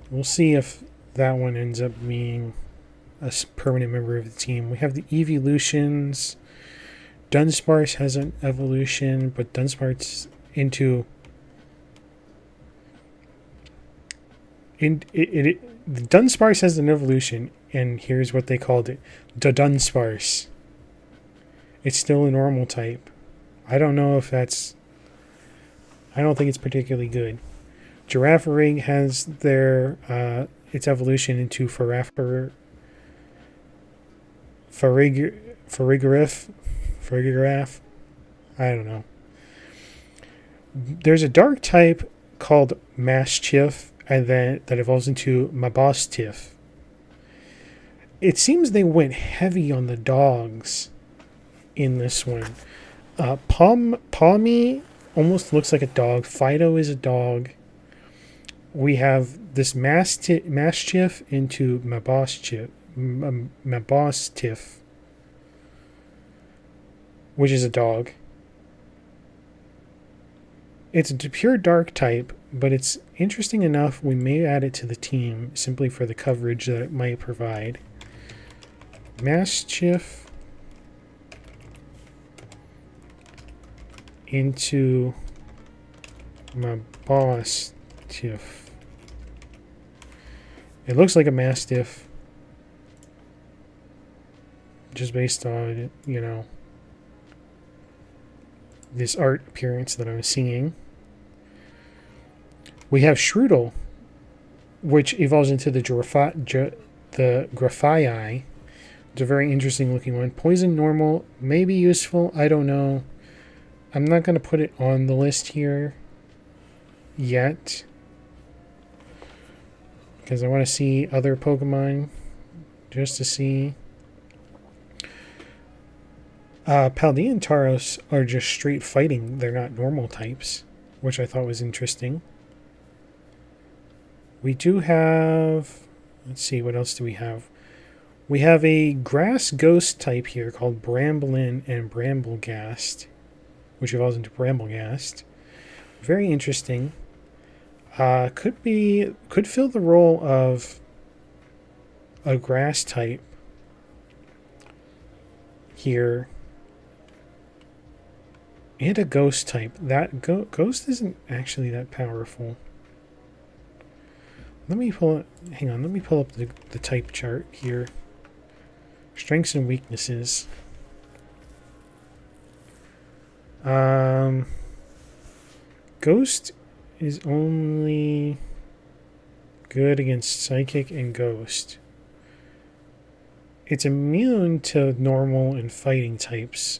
We'll see if that one ends up being a permanent member of the team. We have the Evolutions. Dunsparce has an evolution, but Dunsparce Dunsparce has an evolution, and here's what they called it: Dunsparce. It's still a normal type. I don't know if that's. I don't think it's particularly good. Girafarig has their its evolution into Farigiraf. I don't know. There's a dark type called Mastiff, and then that evolves into Mabostiff. It seems they went heavy on the dogs in this one. Palmy almost looks like a dog. Fido is a dog. We have this Mastiff into Mabostiff, which is a dog. It's a pure dark type, but it's interesting enough we may add it to the team simply for the coverage that it might provide. Mastiff into Mabostiff. It looks like a Mastiff just based on, this art appearance that I'm seeing. We have Shroodle, which evolves into the Graphii. It's a very interesting looking one. Poison normal may be useful. I don't know. I'm not going to put it on the list here yet because I want to see other Pokemon just to see. Paldean and Tauros are just straight fighting. They're not normal types, which I thought was interesting. We do have... Let's see, what else do we have? We have a grass ghost type here called Bramblin and Bramblegast, which evolves into Bramblegast. Very interesting. Could fill the role of a grass type here. And a ghost type. That ghost isn't actually that powerful. Let me pull up the type chart here. Strengths and weaknesses. Ghost is only good against Psychic and Ghost. It's immune to normal and fighting types.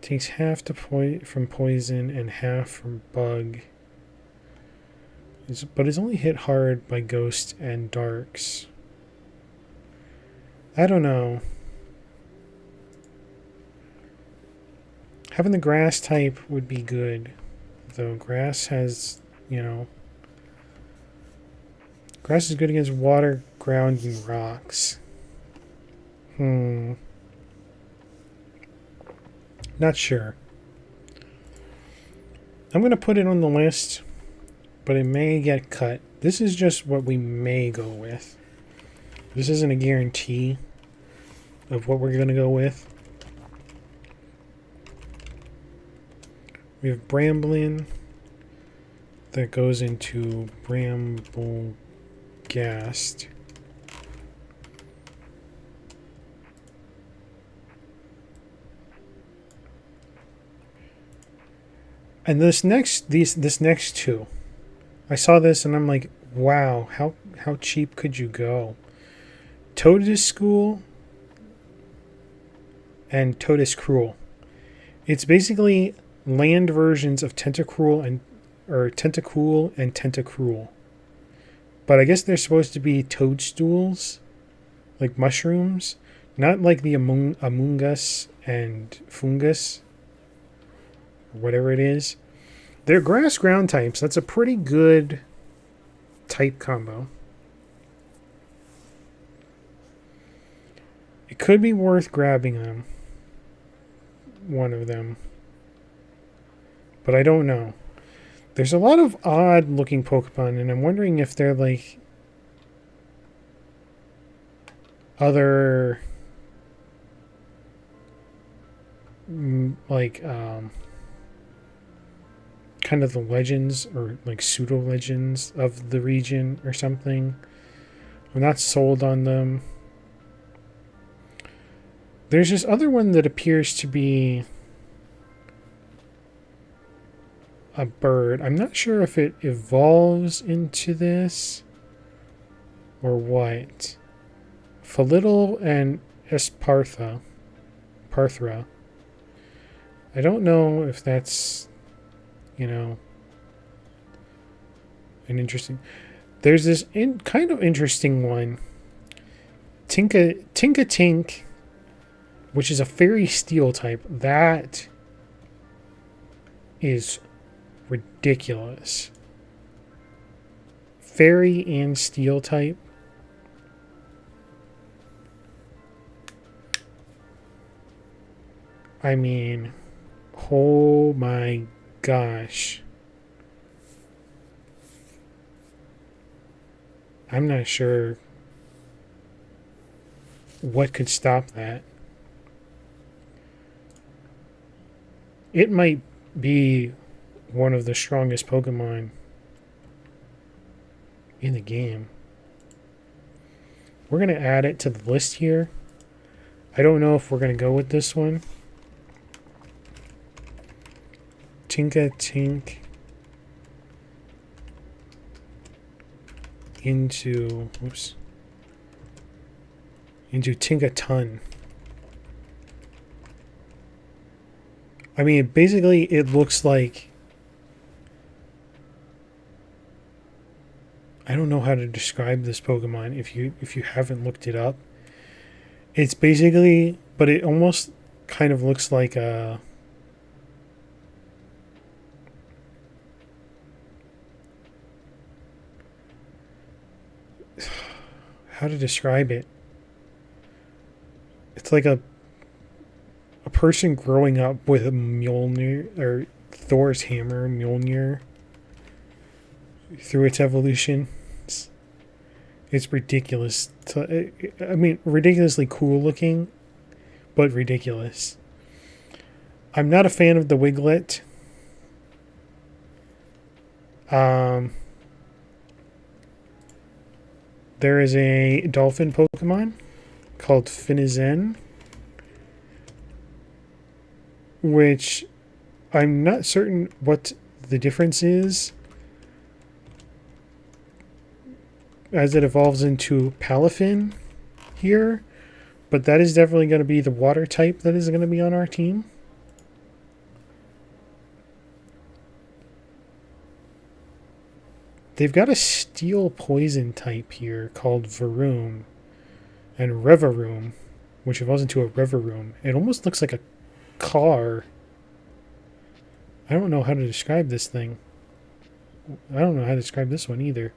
Takes half from poison and half from bug. But is only hit hard by Ghost and Darks. I don't know. Having the grass type would be good. Though grass has, grass is good against water, ground, and rocks. Not sure. I'm going to put it on the list, but it may get cut. This is just what we may go with. This isn't a guarantee of what we're going to go with. We have Bramblin that goes into Bramblegast. And this next two, I saw this and I'm like, wow, how cheap could you go? Toadstool and Toadstool. It's basically land versions of Tentacool and Tentacruel. But I guess they're supposed to be toadstools, like mushrooms, not like the Amoonguss and Fungus. Whatever it is. They're grass ground types. That's a pretty good type combo. It could be worth grabbing them. One of them. But I don't know. There's a lot of odd looking Pokemon, and I'm wondering if they're like other kind of the legends or like pseudo legends of the region or something. I'm not sold on them. There's this other one that appears to be a bird. I'm not sure if it evolves into this or what. Philidal and Espartha. Parthra. I don't know if that's, an interesting... There's this kind of interesting one. Tinka Tink, which is a fairy steel type. That is ridiculous. Fairy and steel type. I mean, oh my gosh. I'm not sure what could stop that. It might be one of the strongest Pokemon in the game. We're going to add it to the list here. I don't know if we're going to go with this one. Tinka Tink into Tinkaton. I mean, basically, it looks like... I don't know how to describe this Pokemon if you haven't looked it up. It's basically... But it almost kind of looks like a... How to describe it? It's like a person growing up with a Mjolnir, or Thor's hammer, Mjolnir, through its evolution. It's ridiculous. I mean, ridiculously cool looking, but ridiculous. I'm not a fan of the Wiglet. There is a dolphin Pokemon called Finizen, which I'm not certain what the difference is as it evolves into Palafin here, but that is definitely going to be the water type that is going to be on our team. They've got a steel poison type here called Varoom and Revaroom, which evolves into a Revaroom. It almost looks like a car. I don't know how to describe this thing. I don't know how to describe this one either.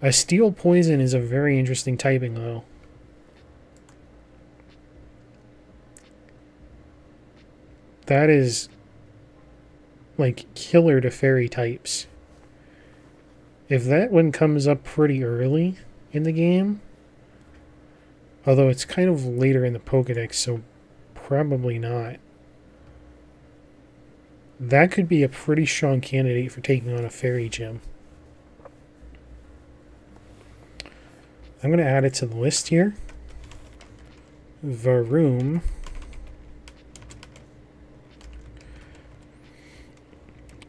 A steel poison is a very interesting typing, though. That is like killer to fairy types. If that one comes up pretty early in the game, although it's kind of later in the Pokedex, so probably not. That could be a pretty strong candidate for taking on a fairy gym. I'm going to add it to the list here. Varoom.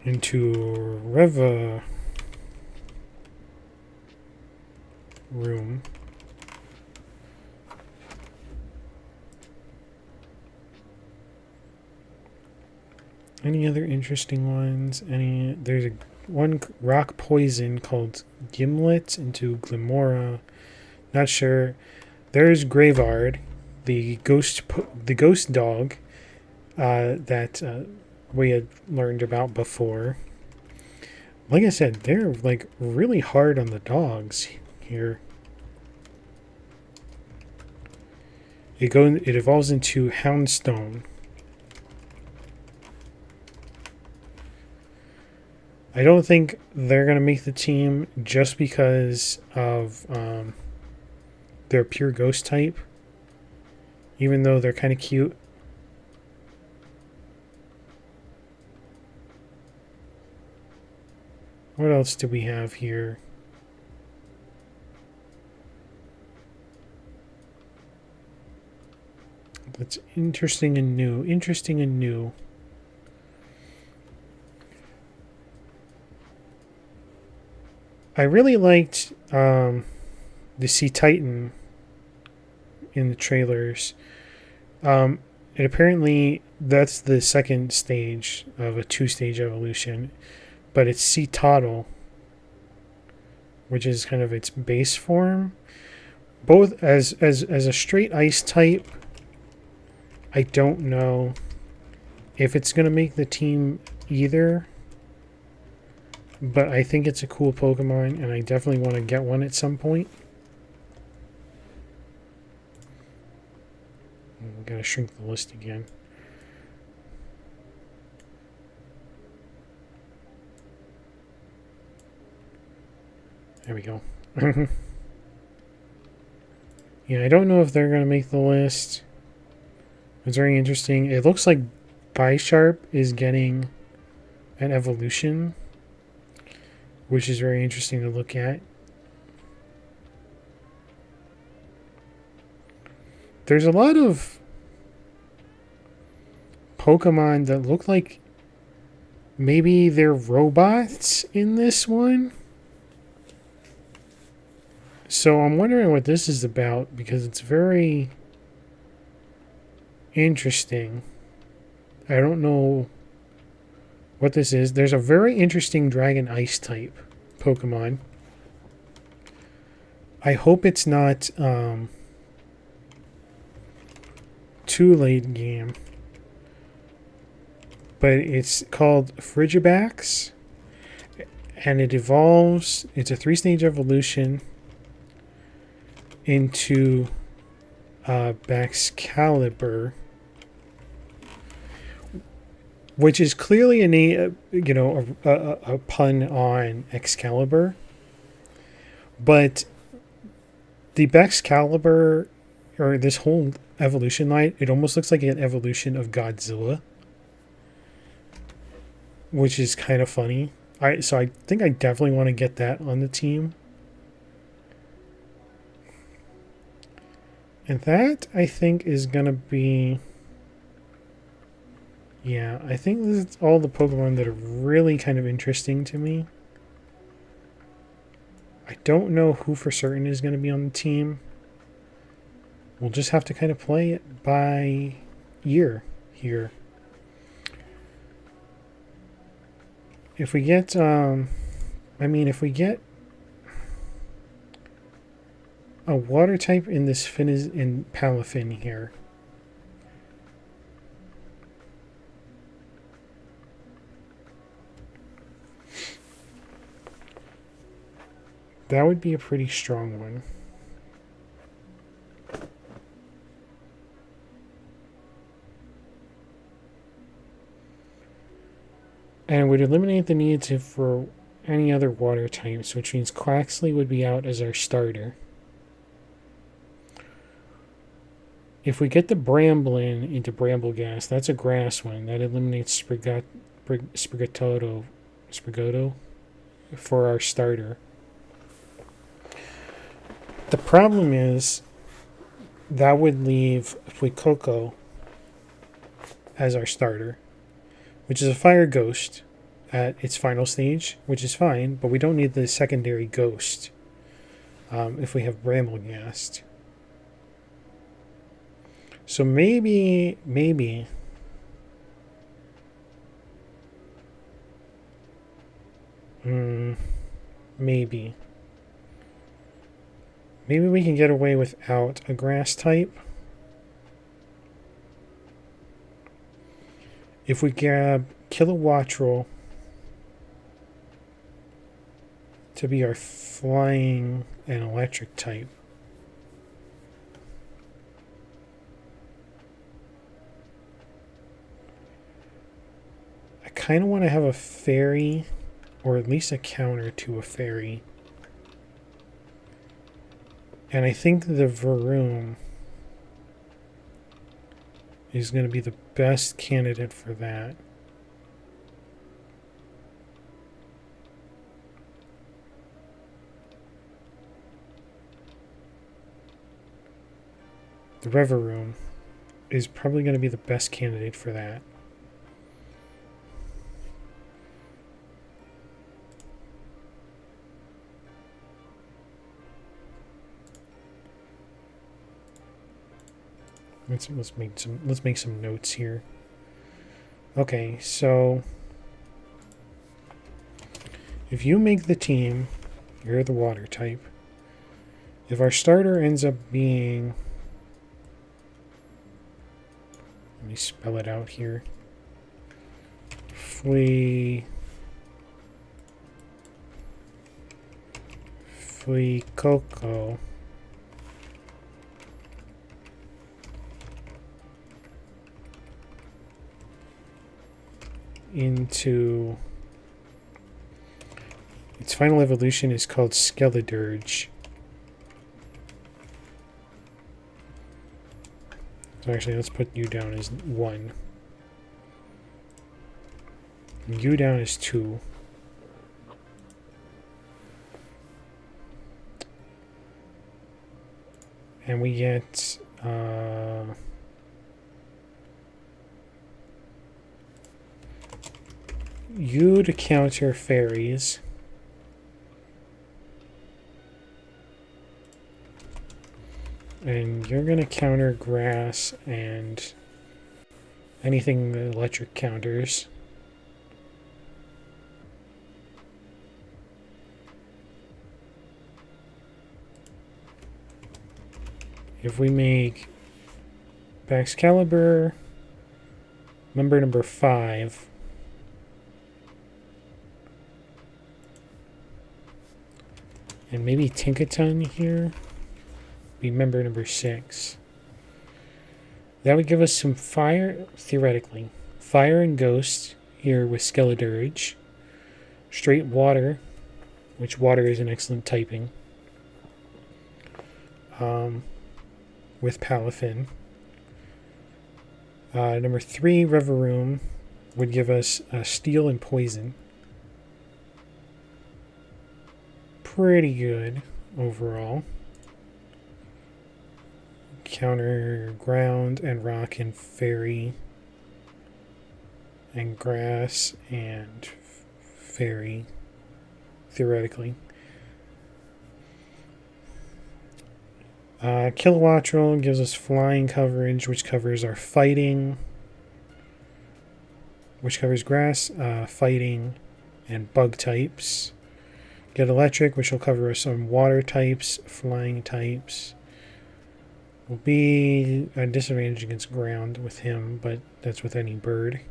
Into Revaroom. Any other interesting ones? There's one rock poison called Gimlet into Glimmora. Not sure. There's Gravard, the ghost dog that we had learned about before. Like I said, they're like really hard on the dogs here. It evolves into Houndstone. I don't think they're going to make the team just because of their pure ghost type, even though they're kind of cute. What else do we have here? That's interesting and new. I really liked the Sea Titan in the trailers. And apparently that's the second stage of a two-stage evolution, but it's Sea Toddle, which is kind of its base form. Both as a straight ice type, I don't know if it's going to make the team either, but I think it's a cool Pokemon, and I definitely want to get one at some point. I'm going to shrink the list again. There we go. Yeah, I don't know if they're going to make the list. It's very interesting. It looks like Bisharp is getting an evolution, which is very interesting to look at. There's a lot of Pokemon that look like maybe they're robots in this one. So I'm wondering what this is about, because it's very interesting. I don't know what this is. There's a very interesting Dragon Ice type Pokemon. I hope it's not too late game. But it's called Frigibax. And it evolves. It's a 3-stage evolution into Baxcalibur, which is clearly a pun on Excalibur. But the Baxcalibur, or this whole evolution line, it almost looks like an evolution of Godzilla, which is kind of funny. So I think I definitely want to get that on the team. And that, I think, is going to be... Yeah, I think this is all the Pokemon that are really kind of interesting to me. I don't know who for certain is going to be on the team. We'll just have to kind of play it by ear here. If we get... if we get a water type in this in Palafin here. That would be a pretty strong one. And would eliminate the need for any other water types, which means Quaxley would be out as our starter. If we get the Bramblin into Brambleghast, that's a grass one. That eliminates Sprigatito for our starter. The problem is that would leave Fuecoco as our starter, which is a fire ghost at its final stage, which is fine, but we don't need the secondary ghost if we have Brambleghast. So maybe maybe we can get away without a grass type. If we grab Kilowattrel to be our flying and electric type. I kind of want to have a fairy, or at least a counter to a fairy. And I think the Varoom is going to be the best candidate for that. The Reveroom is probably going to be the best candidate for that. Let's make some notes here. Okay, so if you make the team, you're the water type. If our starter ends up being, let me spell it out here. Fuecoco. Into its final evolution is called Skeledirge. So actually, let's put you down as 1. And you down as 2. And we get you to counter fairies. And you're going to counter grass and anything the electric counters. If we make Baxcalibur member number 5, and maybe Tinkaton here, be member number 6. That would give us some fire, theoretically. Fire and Ghost here with Skeledirge. Straight Water, which water is an excellent typing. With Palafin. Number 3, Reverum, would give us Steel and Poison. Pretty good overall. Counter Ground and Rock and Fairy. And Grass and Fairy, theoretically. Kilowattrel gives us flying coverage, which covers our fighting, which covers grass, fighting, and bug types. Get electric, which will cover some water types, flying types. Will be a disadvantage against ground with him, but that's with any bird.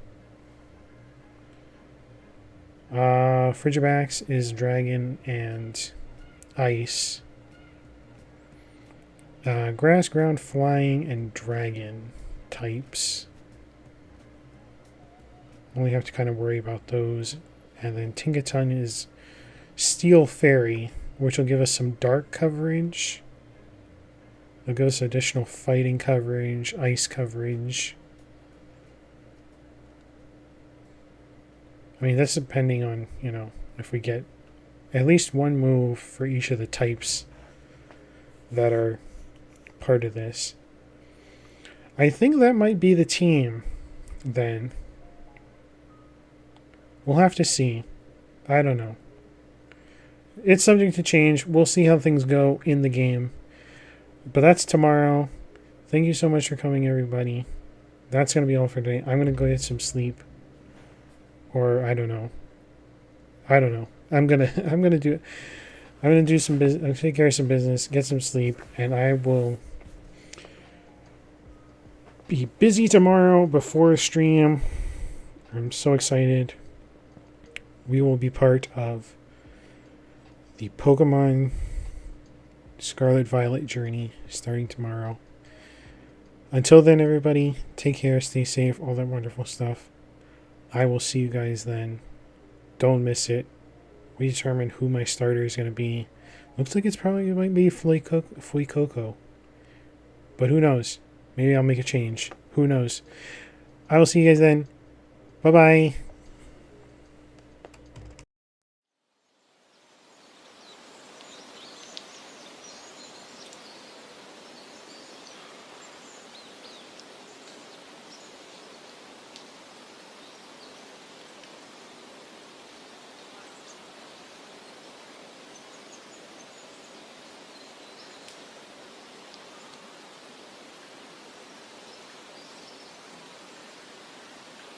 Frigibax is dragon and ice. Grass, ground, flying, and dragon types. Only have to kind of worry about those. And then Tinkaton is Steel Fairy, which will give us some dark coverage. It'll give us additional fighting coverage, ice coverage. I mean, that's depending on, if we get at least one move for each of the types that are part of this. I think that might be the team then. We'll have to see. I don't know. It's subject to change. We'll see how things go in the game. But that's tomorrow. Thank you so much for coming, everybody. That's going to be all for today. I'm going to go get some sleep. Or I don't know. I'm going to do some business, take care of some business, get some sleep, and I will be busy tomorrow before stream. I'm so excited. We will be part of the Pokemon Scarlet Violet journey starting tomorrow. Until then, everybody, take care, stay safe, all that wonderful stuff. I will see you guys then. Don't miss it. We determine who my starter is going to be. Looks like it might be Fuecoco. But who knows? Maybe I'll make a change. Who knows? I will see you guys then. Bye-bye.